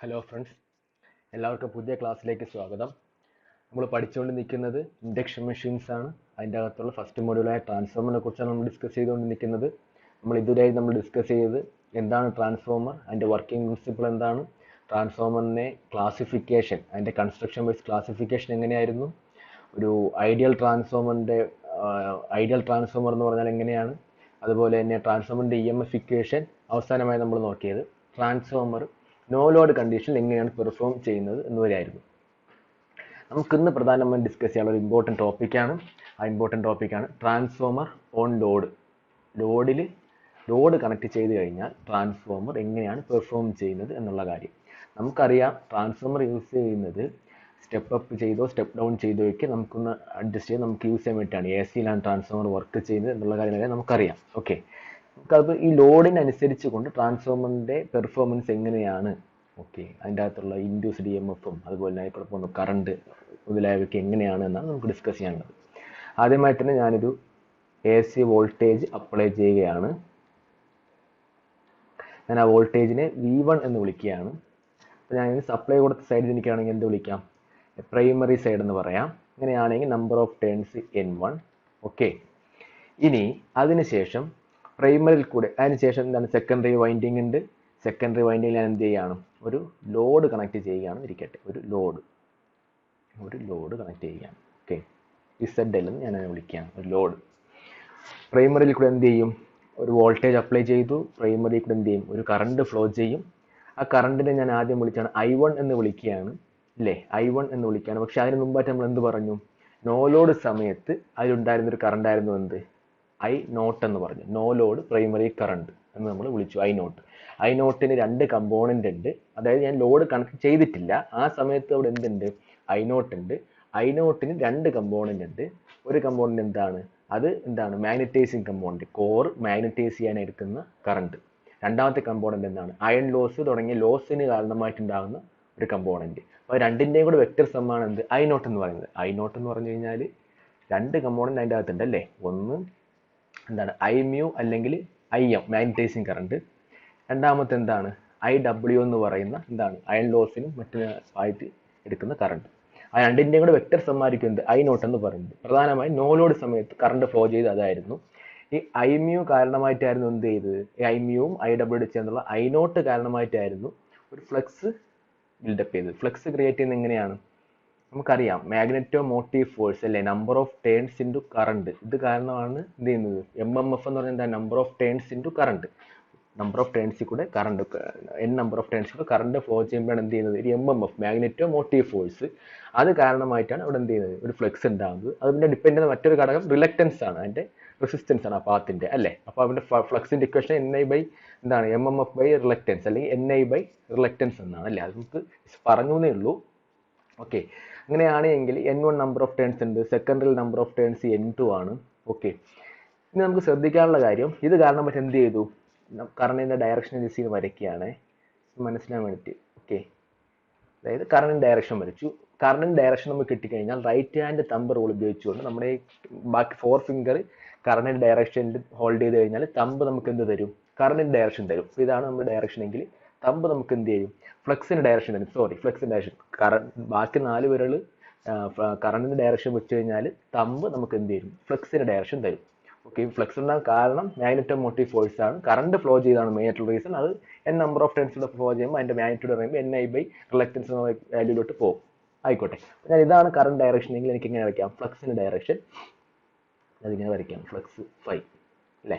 Hello friends, എല്ലാവർക്കും പുതിയ ക്ലാസ്സിലേക്ക് സ്വാഗതം. നമ്മൾ പഠിച്ചുകൊണ്ട് നിൽക്കുന്നത് ഇൻഡക്ഷൻ മെഷീൻസ് ആണ്. അതിൻ്റെ അകത്തുള്ള ഫസ്റ്റ് മൊഡ്യൂളായ ട്രാൻസ്ഫോമറിനെ കുറിച്ചാണ് നമ്മൾ ഡിസ്കസ് ചെയ്തുകൊണ്ട് നിൽക്കുന്നത്. നമ്മൾ ഡിസ്കസ് ചെയ്തത് എന്താണ് ട്രാൻസ്ഫോമർ, അതിൻ്റെ വർക്കിംഗ് പ്രിൻസിപ്പിൾ എന്താണ്, ട്രാൻസ്ഫോമറിനെ ക്ലാസിഫിക്കേഷൻ, അതിൻ്റെ കൺസ്ട്രക്ഷൻ വൈസ് ക്ലാസിഫിക്കേഷൻ എങ്ങനെയായിരുന്നു, ഒരു ഐഡിയൽ ട്രാൻസ്ഫോമർ എന്ന് പറഞ്ഞാൽ എങ്ങനെയാണ്, അതുപോലെ തന്നെ ട്രാൻസ്ഫോമറിൻ്റെ EMF ഇക്വേഷൻ അവസാനമായി നമ്മൾ നോക്കിയത് ട്രാൻസ്ഫോമർ നോ ലോഡ് കണ്ടീഷനിൽ എങ്ങനെയാണ് പെർഫോം ചെയ്യുന്നത് എന്നുവരെയായിരുന്നു. നമുക്കിന്ന് പ്രധാനമായും ഡിസ്കസ് ചെയ്യാനുള്ള ഒരു ഇമ്പോർട്ടൻറ്റ് ടോപ്പിക്കാണ് transformer on load. Load connect ചെയ്ത് കഴിഞ്ഞാൽ ട്രാൻസ്ഫോമർ എങ്ങനെയാണ് പെർഫോം ചെയ്യുന്നത് എന്നുള്ള കാര്യം. നമുക്കറിയാം, ട്രാൻസ്ഫോമർ യൂസ് ചെയ്യുന്നത് സ്റ്റെപ്പ് അപ്പ് ചെയ്തോ സ്റ്റെപ്പ് ഡൗൺ ചെയ്തോ ഒക്കെ നമുക്കൊന്ന് അഡ്ജസ്റ്റ് ചെയ്ത് നമുക്ക് യൂസ് ചെയ്യാൻ വേണ്ടിയിട്ടാണ്. AC-യിലാണ് ട്രാൻസ്ഫോമർ വർക്ക് ചെയ്യുന്നത് എന്നുള്ള കാര്യങ്ങളൊക്കെ നമുക്കറിയാം. ഓക്കെ, നമുക്കപ്പോൾ ഈ ലോഡിനനുസരിച്ച് കൊണ്ട് ട്രാൻസ്ഫോമറിൻ്റെ പെർഫോമൻസ് എങ്ങനെയാണ്, ഓക്കെ, അതിൻ്റെ അകത്തുള്ള ഇൻഡ്യൂസ്ഡ് EMF-ഉം അതുപോലെ തന്നെ ഇപ്പോൾ പോകുന്ന കറണ്ട് മുതലായവയ്ക്ക് എങ്ങനെയാണ് എന്നാണ് നമുക്ക് ഡിസ്കസ് ചെയ്യാനുള്ളത്. ആദ്യമായി തന്നെ ഞാനൊരു AC വോൾട്ടേജ് അപ്ലൈ ചെയ്യുകയാണ്. ഞാൻ ആ വോൾട്ടേജിനെ V1 എന്ന് വിളിക്കുകയാണ്. അപ്പോൾ ഞാൻ സപ്ലൈ കൊടുത്ത സൈഡിൽ എനിക്കാണെങ്കിൽ എന്ത് വിളിക്കാം, പ്രൈമറി സൈഡ് എന്ന് പറയാം. അങ്ങനെയാണെങ്കിൽ number of turns N1. Okay, ഇനി അതിനുശേഷം പ്രൈമറിയിൽ കൂടെ അതിനുശേഷം എന്താണ്, സെക്കൻഡറി വൈൻഡിങ് ഉണ്ട്. സെക്കൻഡറി വൈൻഡിങ്ങിൽ ഞാൻ എന്ത് ചെയ്യുകയാണ്, ഒരു ലോഡ് കണക്ട് ചെയ്യുകയാണെന്ന് ഇരിക്കട്ടെ. ഒരു ലോഡ് കണക്ട് ചെയ്യുകയാണ്. ഓക്കെ, ZL എന്ന് ഞാൻ വിളിക്കുകയാണ്, ഒരു ലോഡ്. പ്രൈമറിയിൽ കൂടെ എന്ത് ചെയ്യും, ഒരു വോൾട്ടേജ് അപ്ലൈ ചെയ്തു. പ്രൈമറിയിൽ കൂടെ എന്ത് ചെയ്യും, ഒരു കറണ്ട് ഫ്ലോ ചെയ്യും. ആ കറണ്ടിനെ ഞാൻ ആദ്യം വിളിച്ചാണ് I1 എന്ന് വിളിക്കുകയാണ്, അല്ലേ, I1 എന്ന് വിളിക്കുകയാണ്. പക്ഷെ അതിന് മുമ്പായിട്ട് നമ്മൾ എന്ത് പറഞ്ഞു, നോ ലോഡ് സമയത്ത് അതിലുണ്ടായിരുന്നൊരു കറണ്ട് ആയിരുന്നു എന്ത്, I0 എന്ന് പറഞ്ഞു. നോ ലോഡ് പ്രൈമറി കറണ്ട് എന്ന് നമ്മൾ വിളിച്ചു, I0. രണ്ട് കമ്പോണൻ്റ് ഉണ്ട്. അതായത് ഞാൻ ലോഡ് കണക്ട് ചെയ്തിട്ടില്ല, ആ സമയത്ത് അവിടെ എന്തുണ്ട്, I0 ഉണ്ട്. I0 രണ്ട് കമ്പോണൻ്റ് ഉണ്ട്. ഒരു കമ്പോണൻ്റ് എന്താണ്, അത് എന്താണ്, മാഗ്നറ്റൈസിങ് കമ്പോണൻ്റ്, കോർ മാഗ്നറ്റൈസ് ചെയ്യാൻ എടുക്കുന്ന കറണ്ട്. രണ്ടാമത്തെ കമ്പോണൻ്റ് എന്താണ്, അയൺ ലോസ് തുടങ്ങിയ ലോസിന് കാരണമായിട്ടുണ്ടാകുന്ന ഒരു കമ്പോണൻ്റ്. അപ്പോൾ രണ്ടിൻ്റെയും കൂടെ വെക്റ്റർ സമ്മാണ് എന്ത്, I0 എന്ന് പറയുന്നത്. I0 എന്ന് പറഞ്ഞു കഴിഞ്ഞാൽ രണ്ട് കമ്പോണൻ്റ് അതിൻ്റെ അകത്തുണ്ട്, അല്ലേ. ഒന്ന് എന്താണ്, Imu അല്ലെങ്കിൽ Im മാഗ്നറ്റൈസിങ് കറണ്ട്. രണ്ടാമത്തെ എന്താണ്, IW എന്ന് പറയുന്ന എന്താണ്, അയൺ ലോസിനും മറ്റു ആയിട്ട് എടുക്കുന്ന കറണ്ട്. ആ രണ്ടിൻ്റെയും കൂടെ വെക്റ്റർ സമ്മാനിക്കും എന്ത്, I0 എന്ന് പറയുന്നത്. പ്രധാനമായും നോ ലോഡ് സമയത്ത് കറണ്ട് ഫ്ലോ ചെയ്ത് അതായിരുന്നു. ഈ Imu കാരണമായിട്ടായിരുന്നു എന്ത് ചെയ്തത്, Imuവും IW ചേർന്നുള്ള I0 കാരണമായിട്ടായിരുന്നു ഒരു ഫ്ലക്സ് ബിൽഡപ്പ് ചെയ്തത്. ഫ്ലക്സ് ക്രിയേറ്റ് ചെയ്യുന്നത് എങ്ങനെയാണ് നമുക്കറിയാം, മാഗ്നറ്റോ മോട്ടീവ് ഫോഴ്സ്, അല്ലേ, number of turns into current. ഇത് കാരണമാണ് എന്ത് ചെയ്യുന്നത്, MMF എന്ന് പറഞ്ഞാൽ എന്താ, number of turns into current. Number of ടേൺസിൽ കൂടെ കറണ്ട്, നമ്പർ ഓഫ് ടേൺസിൽ കൂടെ കറണ്ട് ഫ്ലോ ചെയ്യുമ്പോഴാണ് എന്ത് ചെയ്യുന്നത്, ഒരു MMF, മാഗ്നറ്റോ മോട്ടീവ് ഫോഴ്സ്. അത് കാരണമായിട്ടാണ് അവിടെ എന്ത് ചെയ്യുന്നത്, ഒരു ഫ്ലക്സ് ഉണ്ടാകുന്നത്. അതിൻ്റെ ഡിപ്പെൻഡ് ചെയ്യുന്ന മറ്റൊരു ഘടകം റിലക്റ്റൻസ് ആണ്, അതിൻ്റെ റെസിസ്റ്റൻസ് ആണ് ആ പാത്തിൻ്റെ, അല്ലേ. അപ്പോൾ അവൻ്റെ ഫ്ലക്സിൻ്റെ ഇക്വേഷൻ NI എന്താണ്, MMF റിലക്റ്റൻസ് അല്ലെങ്കിൽ NI റിലക്റ്റൻസ് എന്നാണ്, അല്ലേ. അത് നമുക്ക് പറഞ്ഞു എന്നേ ഉള്ളൂ. ഓക്കെ, അങ്ങനെയാണെങ്കിൽ N1 നമ്പർ ഓഫ് ടേൺസ് ഉണ്ട്, secondary number of turns N2 ആണ്. ഓക്കെ, ഇനി നമുക്ക് ശ്രദ്ധിക്കാനുള്ള കാര്യം, ഇത് കാരണം മറ്റേ എന്ത് ചെയ്തു, കറണ്ടിൻ്റെ ഡയറക്ഷൻ ദിശയിൽ വരയ്ക്കുകയാണ് മനസ്സിലാൻ വേണ്ടിയിട്ട്. ഓക്കെ, അതായത് കറണ്ടിൻ്റെ ഡയറക്ഷൻ വരച്ചു. കറണ്ടിൻ്റെ ഡയറക്ഷൻ നമുക്ക് കിട്ടിക്കഴിഞ്ഞാൽ റൈറ്റ് ഹാൻഡ് തമ്പ് റൂൾ ഉപയോഗിച്ചുകൊണ്ട് നമ്മുടെ ബാക്കി 4 ഫിംഗർ കറണ്ടിൻ്റെ ഡയറക്ഷനിൽ ഹോൾഡ് ചെയ്ത് കഴിഞ്ഞാൽ തമ്പ് നമുക്ക് എന്ത് തരും, കറണ്ടിൻ്റെ ഡയറക്ഷൻ തരും. ഇതാണ് നമ്മുടെ ഡയറക്ഷൻ എങ്കിൽ തമ്പ് നമുക്ക് എന്ത് ചെയ്യും, ഫ്ലക്സിൻ്റെ ഡയറക്ഷൻ തരും. ഫ്ലക്സിൻ്റെ ഡയറക്ഷൻ, ബാക്കി 4 വിരൽ കറണ്ടിൻ്റെ ഡയറക്ഷൻ വെച്ച് കഴിഞ്ഞാൽ തമ്പ് നമുക്ക് എന്ത് തരും, ഫ്ലക്സിൻ്റെ ഡയറക്ഷൻ തരും. ഓക്കെ, ഫ്ലക്സ് ഉണ്ടാകാൻ കാരണം മാഗ്നറ്റോ മോട്ടീവ് ഫോഴ്സ് ആണ്. കറണ്ട് ഫ്ലോ ചെയ്താണ് മെയിൻ ആയിട്ടുള്ള റീസൺ. അത് N നമ്പർ ഓഫ് ടേൺസിലൂടെ ഫ്ലോ ചെയ്യുമ്പോൾ അതിൻ്റെ മാഗ്നിറ്റ്യൂഡ് പറയുമ്പോൾ NI റിലക്റ്റൻസ് എന്ന വാല്യൂലോട്ട് പോകും. ആയിക്കോട്ടെ, ഞാൻ ഇതാണ് കറണ്ട് ഡയറക്ഷൻ എങ്കിൽ എനിക്ക് ഇങ്ങനെ വരയ്ക്കാം, ഫ്ലക്സിൻ്റെ ഡയറക്ഷൻ അതിങ്ങനെ വരയ്ക്കാം, ഫ്ലക്സ് ഫൈ, അല്ലേ,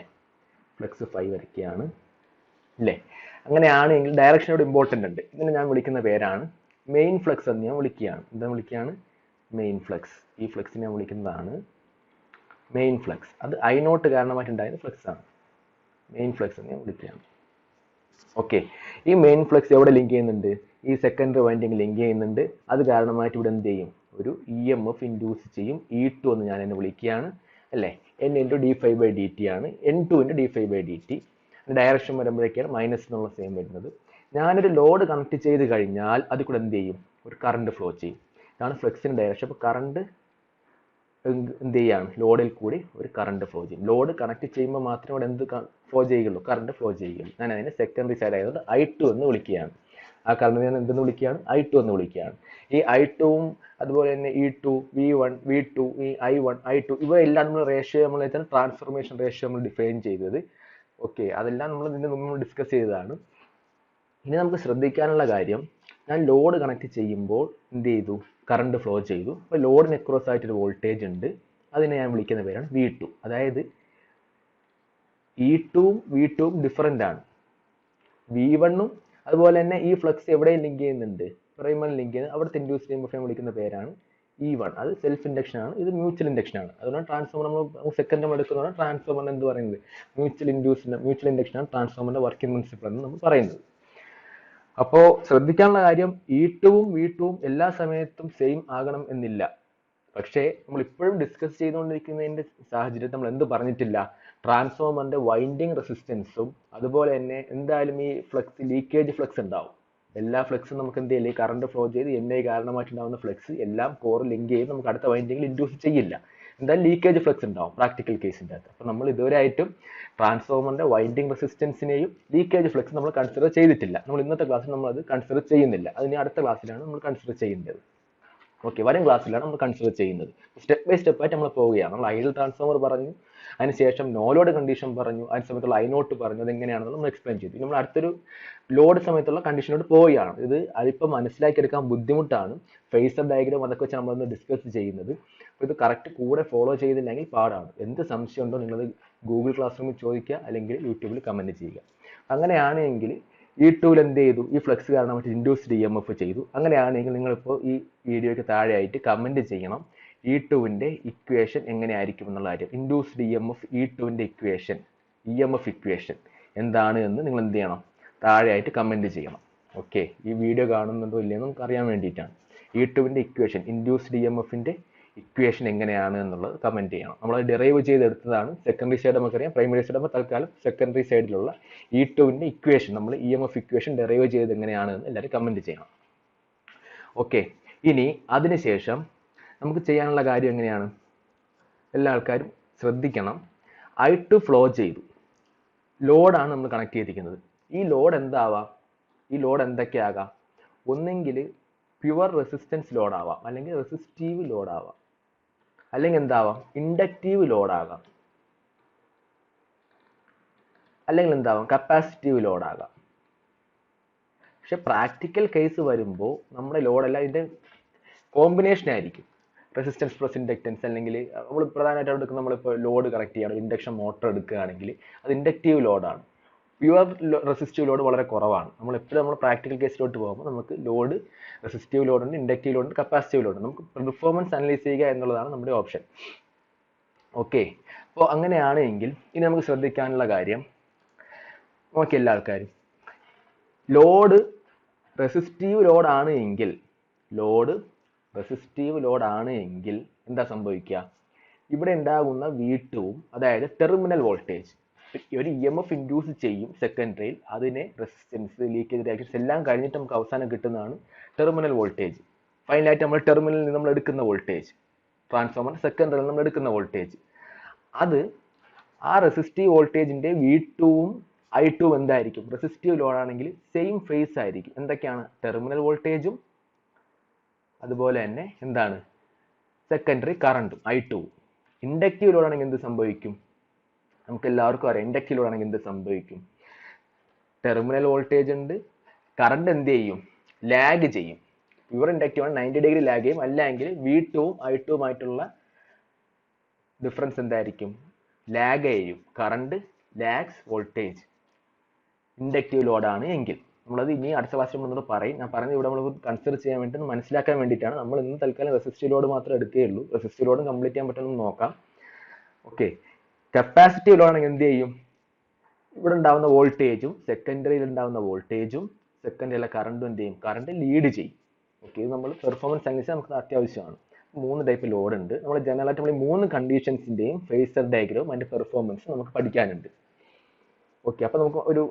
ഫ്ലക്സ് ഫൈ വരയ്ക്കുകയാണ്, അല്ലേ. അങ്ങനെയാണെങ്കിൽ ഡയറക്ഷനോട് ഇമ്പോർട്ടൻ്റ് ഉണ്ട്. ഇതിനെ ഞാൻ വിളിക്കുന്ന പേരാണ് മെയിൻ ഫ്ലക്സ് എന്ന് ഞാൻ വിളിക്കുകയാണ്. എന്താ വിളിക്കുകയാണ്, മെയിൻ ഫ്ലക്സ്. ഈ ഫ്ലക്സിനെ ഞാൻ വിളിക്കുന്നതാണ് മെയിൻ ഫ്ലക്സ്. അത് I0 കാരണമായിട്ടുണ്ടായിരുന്ന ഫ്ലക്സ് ആണ്, മെയിൻ ഫ്ലക്സ് എന്ന് ഞാൻ വിളിക്കുകയാണ്. ഓക്കെ, ഈ മെയിൻ ഫ്ലക്സ് എവിടെ ലിങ്ക് ചെയ്യുന്നുണ്ട്, ഈ സെക്കൻഡറി വൈൻഡിങ് ലിങ്ക് ചെയ്യുന്നുണ്ട്. അത് കാരണമായിട്ട് ഇവിടെ എന്ത് ചെയ്യും, ഒരു EMF ഇൻഡ്യൂസ് ചെയ്യും. E2 എന്ന് ഞാൻ എന്നെ വിളിക്കുകയാണ്, അല്ലേ. N × dϕ/dt ആണ്, N2 × dϕ/dt. ഡയറക്ഷൻ വരുമ്പോഴേക്കാണ് മൈനസ് എന്നുള്ള സെയിം വരുന്നത്. ഞാനൊരു ലോഡ് കണക്ട് ചെയ്ത് കഴിഞ്ഞാൽ അതിൽ കൂടെ എന്ത് ചെയ്യും, ഒരു കറണ്ട് ഫ്ലോ ചെയ്യും. ഇതാണ് ഫ്ലക്സിൻ്റെ ഡയറക്ഷൻ. അപ്പോൾ കറണ്ട് എന്ത് ചെയ്യാണ്, ലോഡിൽ കൂടി ഒരു കറണ്ട് ഫ്ലോ ചെയ്യും. ലോഡ് കണക്ട് ചെയ്യുമ്പോൾ മാത്രമേ ഇവിടെ എന്ത് ഫ്ലോ ചെയ്യുകയുള്ളൂ, കറണ്ട് ഫ്ലോ ചെയ്യുകയുള്ളൂ. ഞാൻ അതിനെ സെക്കൻഡറി സൈഡ് ആയതുകൊണ്ട് I2 എന്ന് വിളിക്കുകയാണ്. ആ കറണ്ടിനെ ഞാൻ എന്തെന്ന് വിളിക്കുകയാണ്? I2 എന്ന് വിളിക്കുകയാണ്. ഈ I2വും അതുപോലെ തന്നെ E2, V1, V2, ഈ I1, I2 ഇവയെല്ലാം നമ്മൾ റേഷ്യോ നമ്മൾ ട്രാൻസ്ഫോർമേഷൻ റേഷ്യോ നമ്മൾ ഡിഫൈൻ ചെയ്തത്. ഓക്കെ, അതെല്ലാം നമ്മൾ ഇതിന്റെ മുമ്പ് ഡിസ്കസ് ചെയ്തതാണ്. ഇനി നമുക്ക് ശ്രദ്ധിക്കാനുള്ള കാര്യം, ഞാൻ ലോഡ് കണക്ട് ചെയ്യുമ്പോൾ എന്ത് ചെയ്തു? കറണ്ട് ഫ്ലോ ചെയ്തു. അപ്പോൾ ലോഡിന് അക്രോസ് ആയിട്ടൊരു വോൾട്ടേജ് ഉണ്ട്, അതിനെ ഞാൻ വിളിക്കുന്ന പേരാണ് V2. അതായത് E2വും V2വും ഡിഫറൻ്റ് ആണ്. V1ഉം അതുപോലെ തന്നെ ഈ ഫ്ലക്സ് എവിടെയും ലിങ്ക് ചെയ്യുന്നുണ്ട്? പ്രൈമറി ലിങ്ക് ചെയ്യുന്നത്. അവിടുത്തെ ഇൻഡ്യൂസ്ഡ് ഇഎംഎഫ് വിളിക്കുന്ന പേരാണ് E1. അത് സെൽഫ് ഇൻഡക്ഷൻ ആണ്, ഇത് മ്യൂച്വൽ ഇൻഡക്ഷൻ ആണ്. അതുകൊണ്ട് ട്രാൻസ്ഫോമർ നമ്മൾ സെക്കൻഡ് നമ്മൾ എടുക്കുന്നതാണ് ട്രാൻസ്ഫോമറിന് എന്ത് പറയുന്നത്? മ്യൂച്വൽ ഇൻഡക്ഷൻ ആണ് ട്രാൻസ്ഫോമറിന്റെ വർക്കിംഗ് പ്രിൻസിപ്പിൾ എന്ന് നമ്മൾ പറയുന്നത്. അപ്പോൾ ശ്രദ്ധിക്കാനുള്ള കാര്യം, E2വും V2വും എല്ലാ സമയത്തും സെയിം ആകണം എന്നില്ല. പക്ഷേ നമ്മൾ ഇപ്പോഴും ഡിസ്കസ് ചെയ്തുകൊണ്ടിരിക്കുന്നതിന്റെ സാഹചര്യത്തിൽ നമ്മൾ എന്ത് പറഞ്ഞിട്ടില്ല? ട്രാൻസ്ഫോമറിന്റെ വൈൻഡിങ് റെസിസ്റ്റൻസും അതുപോലെ തന്നെ എന്തായാലും ഈ ഫ്ലക്സ് ലീക്കേജ് ഫ്ലക്സ് ഉണ്ടാവും. എല്ലാ ഫ്ലക്സും നമുക്ക് എന്ത് ചെയ്യില്ല? ഈ കറണ്ട് ഫ്ലോ ചെയ്ത് NI കാരണമായിട്ടുണ്ടാകുന്ന ഫ്ലക്സ് എല്ലാം കോർ ലിങ്ക് ചെയ്ത് നമുക്ക് അടുത്ത വൈൻഡിങ്ങിൽ ഇൻഡ്യൂസ് ചെയ്യില്ല. എന്തായാലും ലീക്കേജ് ഫ്ലക്സ് ഉണ്ടാവും പ്രാക്ടിക്കൽ കേസിൻ്റെ അകത്ത്. അപ്പോൾ നമ്മൾ ഇതുവരെ ആയിട്ടും ട്രാൻസ്ഫോമറിന്റെ വൈൻഡിങ് റെസിസ്റ്റൻസിനെയും ലീക്കേജ് ഫ്ലക്സ് നമ്മൾ കൺസിഡർ ചെയ്തിട്ടില്ല. നമ്മൾ ഇന്നത്തെ ക്ലാസ്സിൽ നമ്മൾ അത് കൺസിഡർ ചെയ്യുന്നില്ല. അതിന് അടുത്ത ക്ലാസ്സിലാണ് നമ്മൾ കൺസിഡർ ചെയ്യേണ്ടത്. ഓക്കെ, വരും ക്ലാസ്സിലാണ് നമ്മൾ കൺസിഡർ ചെയ്യുന്നത്. സ്റ്റെപ്പ് ബൈ സ്റ്റെപ്പ് ആയിട്ട് നമ്മൾ പോവുകയാണ്. നമ്മൾ ഐഡിയൽ ട്രാൻസ്ഫോമർ പറഞ്ഞു, അതിനുശേഷം നോ ലോഡ് കണ്ടീഷൻ പറഞ്ഞു, അതിന് സമയത്തുള്ള I0 പറഞ്ഞു, അത് എങ്ങനെയാണെന്ന് നമ്മൾ എക്സ്പ്ലെയിൻ ചെയ്തു. നമ്മൾ അടുത്തൊരു ലോഡ് സമയത്തുള്ള കണ്ടീഷനോട് പോവുകയാണ്. അതിപ്പോൾ മനസ്സിലാക്കിയെടുക്കാൻ ബുദ്ധിമുട്ടാണ്. ഫേസർ ഡയഗ്രാം അതൊക്കെ വെച്ച് നമ്മളൊന്ന് ഡിസ്കസ് ചെയ്യുന്നത്. അപ്പോൾ ഇത് കറക്റ്റ് കൂടെ ഫോളോ ചെയ്തില്ലെങ്കിൽ പാടാണ്. എന്ത് സംശയം ഉണ്ടോ നിങ്ങളത് ഗൂഗിൾ ക്ലാസ് റൂമിൽ ചോദിക്കുക, അല്ലെങ്കിൽ യൂട്യൂബിൽ കമൻറ്റ് ചെയ്യുക. അങ്ങനെയാണെങ്കിൽ E2ൽ എന്ത് ചെയ്തു? ഈ ഫ്ലക്സ് കാരണമായിട്ട് ഇൻഡ്യൂസ്ഡ് EMF ചെയ്തു. അങ്ങനെയാണെങ്കിൽ നിങ്ങളിപ്പോൾ ഈ വീഡിയോയ്ക്ക് താഴെയായിട്ട് കമൻറ്റ് ചെയ്യണം E2ന്റെ ഇക്വേഷൻ എങ്ങനെയായിരിക്കും എന്നുള്ള കാര്യം. ഇൻഡ്യൂസ്ഡ് EMF E2ന്റെ ഇക്വേഷൻ, EMF ഇക്വേഷൻ എന്താണ് എന്ന് നിങ്ങൾ എന്ത് ചെയ്യണം? താഴെയായിട്ട് കമൻറ്റ് ചെയ്യണം. ഓക്കെ, ഈ വീഡിയോ കാണുന്നുണ്ടോ ഇല്ലയെന്ന് നമുക്ക് അറിയാൻ വേണ്ടിയിട്ടാണ്. E2ന്റെ ഇക്വേഷൻ, ഇൻഡ്യൂസ്ഡ് EMFന്റെ ഇക്വേഷൻ എങ്ങനെയാണ് എന്നുള്ളത് കമൻറ്റ് ചെയ്യണം. നമ്മൾ ഡിറൈവ് ചെയ്തെടുത്തതാണ്. സെക്കൻഡറി സൈഡ് നമുക്കറിയാം, പ്രൈമറി സൈഡ് നമ്മൾ തൽക്കാലം സെക്കൻഡറി സൈഡിലുള്ള E2ന്റെ ഇക്വേഷൻ, നമ്മൾ EMF ഇക്വേഷൻ ഡിറൈവ് ചെയ്ത് എങ്ങനെയാണ് എന്ന് എല്ലാവരും കമൻറ്റ് ചെയ്യണം. ഓക്കെ, ഇനി അതിനുശേഷം നമുക്ക് ചെയ്യാനുള്ള കാര്യം എങ്ങനെയാണ്? എല്ലാ ആൾക്കാരും ശ്രദ്ധിക്കണം. I2 ഫ്ലോ ചെയ്തു, ലോഡാണ് നമ്മൾ കണക്ട് ചെയ്തിരിക്കുന്നത്. ഈ ലോഡ് എന്താവാം? ഈ ലോഡ് എന്തൊക്കെയാകാം? ഒന്നെങ്കിൽ പ്യുവർ റെസിസ്റ്റൻസ് ലോഡ് ആവാം, അല്ലെങ്കിൽ റെസിസ്റ്റീവ് ലോഡ് ആവാം, അല്ലെങ്കിൽ എന്താവാം? ഇൻഡക്റ്റീവ് ലോഡ് ആകാം, അല്ലെങ്കിൽ എന്താവാം? കപ്പാസിറ്റീവ് ലോഡ് ആകാം. പക്ഷെ പ്രാക്ടിക്കൽ കേസ് വരുമ്പോൾ നമ്മുടെ ലോഡെല്ലാം ഇതിന്റെ കോമ്പിനേഷൻ ആയിരിക്കും. റെസിസ്റ്റൻസ് പ്ലസ് ഇൻഡക്റ്റൻസ്, അല്ലെങ്കിൽ നമ്മൾ പ്രധാനമായിട്ട് എടുക്കുന്ന നമ്മളിപ്പോൾ ലോഡ് കണക്ട് ചെയ്യണം, ഇൻഡക്ഷൻ മോട്ടർ എടുക്കുകയാണെങ്കിൽ അത് ഇൻഡക്റ്റീവ് ലോഡാണ്. പ്യുവർ റെസിസ്റ്റീവ് ലോഡ് വളരെ കുറവാണ്. നമ്മൾ എപ്പോഴും നമ്മൾ പ്രാക്ടിക്കൽ കേസിലോട്ട് പോകുമ്പോൾ നമുക്ക് ലോഡ് റെസിസ്റ്റീവ് ലോഡ് ഉണ്ട്, ഇൻഡക്റ്റീവ് ലോഡ് ഉണ്ട്, കപ്പാസിറ്റീവ് ലോഡ് ഉണ്ട്. നമുക്ക് പെർഫോമൻസ് അനലൈസ് ചെയ്യുക എന്നുള്ളതാണ് നമ്മുടെ ഓപ്ഷൻ. ഓക്കെ, അപ്പോൾ അങ്ങനെയാണെങ്കിൽ ഇനി നമുക്ക് ശ്രദ്ധിക്കാനുള്ള കാര്യം, നോക്കി എല്ലാ ആൾക്കാരും, ലോഡ് റെസിസ്റ്റീവ് ലോഡ് ആണ് എങ്കിൽ, എന്താ സംഭവിക്കുക? ഇവിടെ ഉണ്ടാകുന്ന V2വും, അതായത് ടെർമിനൽ വോൾട്ടേജ്, ഒരു EMF ഇൻഡ്യൂസ് ചെയ്യും സെക്കൻഡറിയിൽ. അതിനെ റെസിസ്റ്റൻസ്, ലീക്കേജ് റിയാക്ഷൻസ് എല്ലാം കഴിഞ്ഞിട്ട് നമുക്ക് അവസാനം കിട്ടുന്നതാണ് ടെർമിനൽ വോൾട്ടേജ്. ഫൈനലായിട്ട് നമ്മൾ ടെർമിനലിൽ നിന്ന് നമ്മൾ എടുക്കുന്ന വോൾട്ടേജ്, ട്രാൻസ്ഫോമർ സെക്കൻഡറിയിൽ നമ്മൾ എടുക്കുന്ന വോൾട്ടേജ്, അത് ആ റെസിസ്റ്റീവ് വോൾട്ടേജിന്റെ V2വും I2വും എന്തായിരിക്കും? റെസിസ്റ്റീവ് ലോഡ് ആണെങ്കിൽ സെയിം ഫേസ് ആയിരിക്കും. എന്തൊക്കെയാണ്? ടെർമിനൽ വോൾട്ടേജും അതുപോലെ തന്നെ എന്താണ്? സെക്കൻഡറി കറണ്ടും I2വും. ഇൻഡക്റ്റീവ് ലോഡ് ആണെങ്കിൽ എന്ത് സംഭവിക്കും? നമുക്ക് എല്ലാവർക്കും അറിയാം. ഇൻഡക്റ്റീവ് ലോഡ് ആണെങ്കിൽ എന്ത് സംഭവിക്കും? ടെർമിനൽ വോൾട്ടേജ് ഉണ്ട്, കറണ്ട് എന്ത് ചെയ്യും? ലാഗ് ചെയ്യും. പ്യുവർ ഇൻഡക്റ്റീവ് ആണ് 90 ഡിഗ്രി ലാഗ് ചെയ്യും. അല്ലെങ്കിൽ V2വും I2വുമായിട്ടുള്ള ഡിഫറൻസ് എന്തായിരിക്കും? ലാഗ് ചെയ്യും. കറണ്ട് ലാഗ്സ് വോൾട്ടേജ് ഇൻഡക്റ്റീവ് ലോഡാണ് എങ്കിൽ. നമ്മളത് ഇനി അടുത്ത ക്ലാസ്സിൽ നമ്മൾ പറയും. ഞാൻ പറഞ്ഞത് ഇവിടെ നമ്മൾ കൺസിഡർ ചെയ്യാൻ വേണ്ടി, മനസ്സിലാക്കാൻ വേണ്ടിയിട്ടാണ്. നമ്മൾ ഇന്ന് തൽക്കാലം റെസിസ്റ്റീവ് ലോഡ് മാത്രമേ എടുക്കുകയുള്ളൂ. റെസിസ്റ്റീവ് ലോഡും കംപ്ലീറ്റ് ചെയ്യാൻ പറ്റുമെന്ന് നോക്കാം. ഓക്കെ, കപ്പാസിറ്റീവ് ലോഡ് ആണെങ്കിൽ എന്ത് ചെയ്യും? ഇവിടെ ഉണ്ടാവുന്ന വോൾട്ടേജും സെക്കൻഡറിയിൽ ഉണ്ടാവുന്ന വോൾട്ടേജും സെക്കൻഡറിയിലെ കറണ്ടും എന്ത് ചെയ്യും? കറണ്ട് ലീഡ് ചെയ്യും. ഓക്കെ, ഇത് നമ്മൾ പെർഫോമൻസ് അനലൈസ് നമുക്ക് അത്യാവശ്യമാണ്. 3 ടൈപ്പ് ലോഡ് ഉണ്ട്. നമ്മൾ ജനറലായിട്ട് നമ്മൾ 3 കണ്ടീഷൻസിന്റെയും ഫേസർ ഡയഗ്രാം അതിന്റെ പെർഫോമൻസ് നമുക്ക് പഠിക്കാനുണ്ട്. ഓക്കെ, അപ്പോൾ നമുക്ക് ഒരു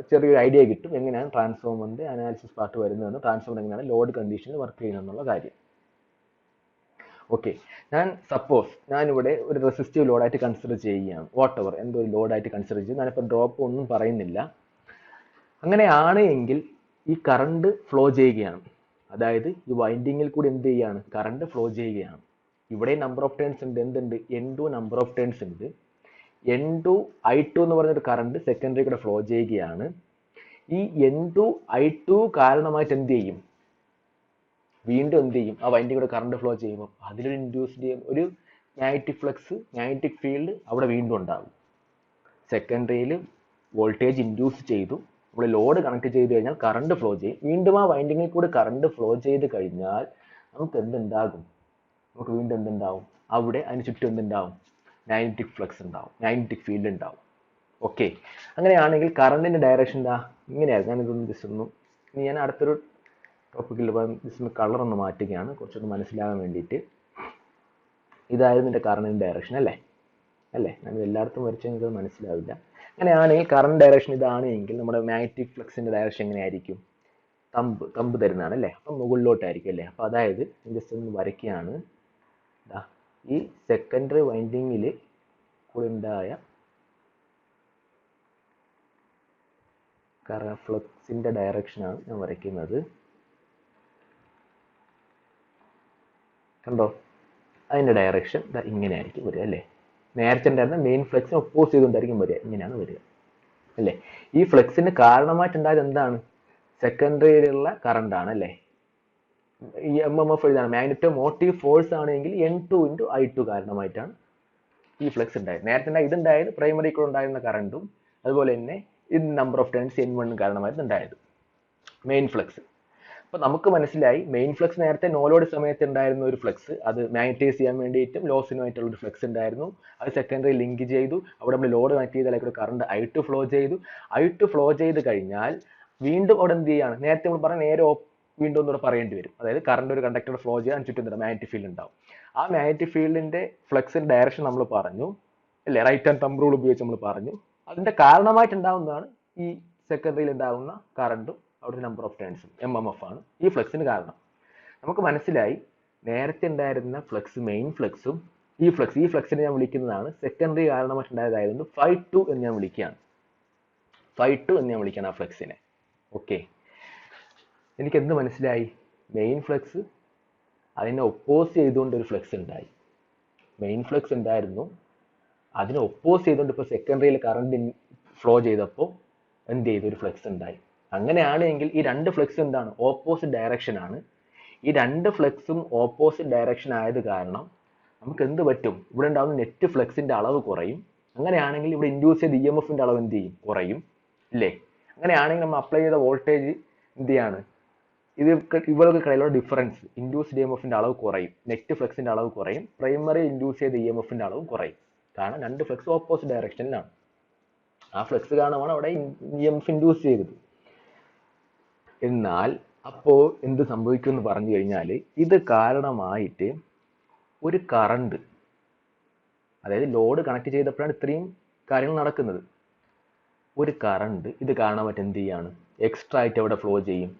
ചെറിയൊരു ഐഡിയ കിട്ടും എങ്ങനെയാണ് ട്രാൻസ്ഫോമറിന്റെ അനാലിസിസ് പാർട്ട് വരുന്നതെന്ന്, ട്രാൻസ്ഫോമർ എങ്ങനെയാണ് ലോഡ് കണ്ടീഷനിൽ വർക്ക് ചെയ്യുന്നതെന്നുള്ള കാര്യം. ഓക്കെ, ഞാനിവിടെ ഒരു റെസിസ്റ്റീവ് ലോഡായിട്ട് കൺസിഡർ ചെയ്യുകയാണ്. വാട്ട് എവർ എന്തൊരു ലോഡായിട്ട് കൺസിഡർ ചെയ്യും. ഞാനിപ്പോൾ ഡ്രോപ്പ് ഒന്നും പറയുന്നില്ല. അങ്ങനെയാണ് എങ്കിൽ ഈ കറണ്ട് ഫ്ലോ ചെയ്യുകയാണ്. അതായത് ഈ വൈൻഡിങ്ങിൽ കൂടി എന്ത് ചെയ്യാണ്? കറണ്ട് ഫ്ലോ ചെയ്യുകയാണ്. ഇവിടെ നമ്പർ ഓഫ് ടേൺസ് ഉണ്ട്. എന്തുണ്ട്? N2 നമ്പർ ഓഫ് ടേൺസ് ഉണ്ട്. N2 I2 എന്ന് പറഞ്ഞൊരു കറണ്ട് സെക്കൻഡറി കൂടെ ഫ്ലോ ചെയ്യുകയാണ്. ഈ N2 I2 കാരണമായിട്ട് എന്ത് ചെയ്യും? വീണ്ടും എന്ത് ചെയ്യും? ആ വൈൻഡിങ് കൂടെ കറണ്ട് ഫ്ലോ ചെയ്യുമ്പോൾ അതിലൊരു ഇൻഡ്യൂസ് ചെയ്യും, ഒരു മാഗ്നറ്റിക് ഫ്ലക്സ്, മാഗ്നറ്റിക് ഫീൽഡ് അവിടെ വീണ്ടും ഉണ്ടാകും. സെക്കൻഡറിയിൽ വോൾട്ടേജ് ഇൻഡ്യൂസ് ചെയ്തു, നമ്മൾ ലോഡ് കണക്ട് ചെയ്ത് കഴിഞ്ഞാൽ കറണ്ട് ഫ്ലോ ചെയ്യും. വീണ്ടും ആ വൈൻഡിങ്ങിൽ കൂടി കറണ്ട് ഫ്ലോ ചെയ്ത് കഴിഞ്ഞാൽ നമുക്ക് എന്തുണ്ടാകും? നമുക്ക് വീണ്ടും എന്തുണ്ടാവും? അവിടെ അതിന് ചുറ്റും എന്തുണ്ടാവും? മാഗ്നറ്റിക് ഫ്ലക്സ് ഉണ്ടാവും, മാഗ്നറ്റിക് ഫീൽഡ് ഉണ്ടാവും. ഓക്കെ, അങ്ങനെയാണെങ്കിൽ കറണ്ടിന്റെ ഡയറക്ഷൻ എന്താ? ഇങ്ങനെയായിരുന്നു. ഞാനിതൊന്ന് ജസ്റ്റ് ഒന്ന് ഞാൻ അടുത്തൊരു ടോപ്പിക്കിൽ ജസ്റ്റ് കളർ ഒന്ന് മാറ്റുകയാണ് കുറച്ചൊന്ന് മനസ്സിലാകാൻ വേണ്ടിയിട്ട്. ഇതായിരുന്നു എൻ്റെ കറണ്ടിന്റെ ഡയറക്ഷൻ അല്ലേ? ഞാൻ എല്ലായിടത്തും വരച്ച് നിങ്ങൾക്ക് മനസ്സിലാവില്ല. അങ്ങനെയാണെങ്കിൽ കറണ്ട് ഡയറക്ഷൻ ഇതാണ് എങ്കിൽ നമ്മുടെ മാഗ്നറ്റിക് ഫ്ലക്സിന്റെ ഡയറക്ഷൻ എങ്ങനെയായിരിക്കും? തമ്പ് തരുന്നതാണ് അല്ലേ? അപ്പം മുകളിലോട്ടായിരിക്കും അല്ലേ? അപ്പം അതായത് ജസ്റ്റ് ഒന്ന് വരയ്ക്കുകയാണ്. ഈ സെക്കൻഡറി വൈൻഡിങ്ങിൽ കൂടെ ഉണ്ടായ ഫ്ലക്സിന്റെ ഡയറക്ഷനാണ് ഞാൻ വരയ്ക്കുന്നത്. കണ്ടോ? അതിന്റെ ഡയറക്ഷൻ ഇങ്ങനെയായിരിക്കും വരിക അല്ലേ? നേരത്തെ ഉണ്ടായിരുന്ന മെയിൻ ഫ്ലക്സിനെ ഒപ്പോസ് ചെയ്തുകൊണ്ടായിരിക്കും വരിക. ഇങ്ങനെയാണ് വരിക അല്ലേ? ഈ ഫ്ലക്സിന് കാരണമായിട്ടുണ്ടായത് എന്താണ്? സെക്കൻഡറിയിലുള്ള കറണ്ടാണ് അല്ലേ? ഈ MMF എഴുതാണ്. മാഗ്നറ്റോ മോട്ടീവ് ഫോഴ്സ് ആണെങ്കിൽ N2 × I2 കാരണമായിട്ടാണ് ഈ ഫ്ലക്സ് ഉണ്ടായത്. നേരത്തെ ഇതുണ്ടായത് പ്രൈമറി കൂടെ ഉണ്ടായിരുന്ന കറണ്ടും അതുപോലെ തന്നെ ഇത് നമ്പർ ഓഫ് ടേൺസ് N1 കാരണമായിട്ട് ഉണ്ടായത് മെയിൻ ഫ്ലക്സ്. അപ്പൊ നമുക്ക് മനസ്സിലായി മെയിൻ ഫ്ലക്സ് നേരത്തെ നോലോഡ് സമയത്ത് ഉണ്ടായിരുന്ന ഒരു ഫ്ലക്സ്, അത് മാഗ്നറ്റൈസ് ചെയ്യാൻ വേണ്ടിയിട്ടും ലോസിനുമായിട്ടുള്ള ഒരു ഫ്ലക്സ് ഉണ്ടായിരുന്നു. അത് സെക്കൻഡറി ലിങ്ക് ചെയ്തു, അവിടെ നമ്മൾ ലോഡ് കണക്ട് ചെയ്താൽ കറണ്ട് I2 ഫ്ലോ ചെയ്തു. I2 ഫ്ലോ ചെയ്ത് കഴിഞ്ഞാൽ വീണ്ടും അവിടെ എന്ത് ചെയ്യാണ്? നേരത്തെ നമ്മൾ പറഞ്ഞ നേരെ വീണ്ടും ഒന്നുകൂടെ പറയേണ്ടി വരും. അതായത് കറണ്ട് ഒരു കണ്ടക്ടർ ഫ്ലോ ചെയ്യാൻ ചുറ്റും മാഗ്നറ്റിക് ഫീൽഡ് ഉണ്ടാവും. ആ മാഗ്നറ്റിക് ഫീൽഡിന്റെ ഫ്ലക്സിന്റെ ഡയറക്ഷൻ നമ്മൾ പറഞ്ഞു അല്ലേ? റൈറ്റ് ഹാൻഡ് തമ്പ് റൂൾ ഉപയോഗിച്ച് നമ്മൾ പറഞ്ഞു. അതിന്റെ കാരണമായിട്ടുണ്ടാവുന്നതാണ് ഈ സെക്കൻഡറിയിൽ ഉണ്ടാകുന്ന കറണ്ടും അവിടെ നമ്പർ ഓഫ് ടേൺസും MMF ആണ് ഈ ഫ്ലക്സിന് കാരണം. നമുക്ക് മനസ്സിലായി നേരത്തെ ഉണ്ടായിരുന്ന ഫ്ലക്സ് മെയിൻ ഫ്ലക്സും ഈ ഫ്ലക്സിനെ ഞാൻ വിളിക്കുന്നതാണ് സെക്കൻഡറി കാരണമായിട്ടുണ്ടായതായതുകൊണ്ട് Φ2 എന്ന് ഞാൻ വിളിക്കുകയാണ്. Φ2 എന്ന് ഞാൻ വിളിക്കുകയാണ് ആ ഫ്ലക്സിനെ. ഓക്കെ, എനിക്ക് എന്ത് മനസ്സിലായി? മെയിൻ ഫ്ലക്സ് അതിനെ ഒപ്പോസ് ചെയ്തുകൊണ്ട് ഒരു ഫ്ലക്സ് ഉണ്ടായി. മെയിൻ ഫ്ലക്സ് ഉണ്ടായിരുന്നു, അതിനെ ഒപ്പോസ് ചെയ്തുകൊണ്ട് ഇപ്പോൾ സെക്കൻഡറിയിൽ കറണ്ട് ഫ്ലോ ചെയ്തപ്പോൾ എന്ത് ചെയ്തു? ഒരു ഫ്ലക്സ് ഉണ്ടായി. അങ്ങനെയാണെങ്കിൽ ഈ രണ്ട് ഫ്ലക്സ് എന്താണ്? ഓപ്പോസിറ്റ് ഡയറക്ഷൻ ആണ്. ഈ രണ്ട് ഫ്ലക്സും ഓപ്പോസിറ്റ് ഡയറക്ഷൻ ആയത് കാരണം നമുക്ക് എന്ത് പറ്റും? ഇവിടെ ഉണ്ടാകുന്ന നെറ്റ് ഫ്ലക്സിന്റെ അളവ് കുറയും. അങ്ങനെയാണെങ്കിൽ ഇവിടെ ഇൻഡ്യൂസ് ചെയ്ത EMFന്റെ അളവ് എന്ത് ചെയ്യും? കുറയും ഇല്ലേ? അങ്ങനെയാണെങ്കിൽ നമ്മൾ അപ്ലൈ ചെയ്ത വോൾട്ടേജ് എന്ത് ചെയ്യാണ്? ഇവർക്ക് ഡിഫറൻസ്, ഇൻഡ്യൂസ്ഡ് EMFന്റെ അളവ് കുറയും, നെറ്റ് ഫ്ലക്സിന്റെ അളവ് കുറയും, പ്രൈമറി ഇൻഡ്യൂസ് ചെയ്ത EMFന്റെ അളവ് കുറയും. കാരണം രണ്ട് ഫ്ലക്സ് ഓപ്പോസിറ്റ് ഡയറക്ഷനിലാണ്. ആ ഫ്ലക്സ് കാരണമാണ് അവിടെ EMF ഇൻഡ്യൂസ് ചെയ്തത്. എന്നാൽ അപ്പോൾ എന്ത് സംഭവിക്കും എന്ന് പറഞ്ഞു കഴിഞ്ഞാൽ ഇത് കാരണമായിട്ട് ഒരു കറണ്ട്, അതായത് ലോഡ് കണക്ട് ചെയ്തപ്പോഴാണ് ഇത്രയും കാര്യങ്ങൾ നടക്കുന്നത്. ഒരു കറണ്ട് ഇത് കാരണമായിട്ട് എന്ത് ചെയ്യാണ്? എക്സ്ട്രാ ആയിട്ട് അവിടെ ഫ്ലോ ചെയ്യും,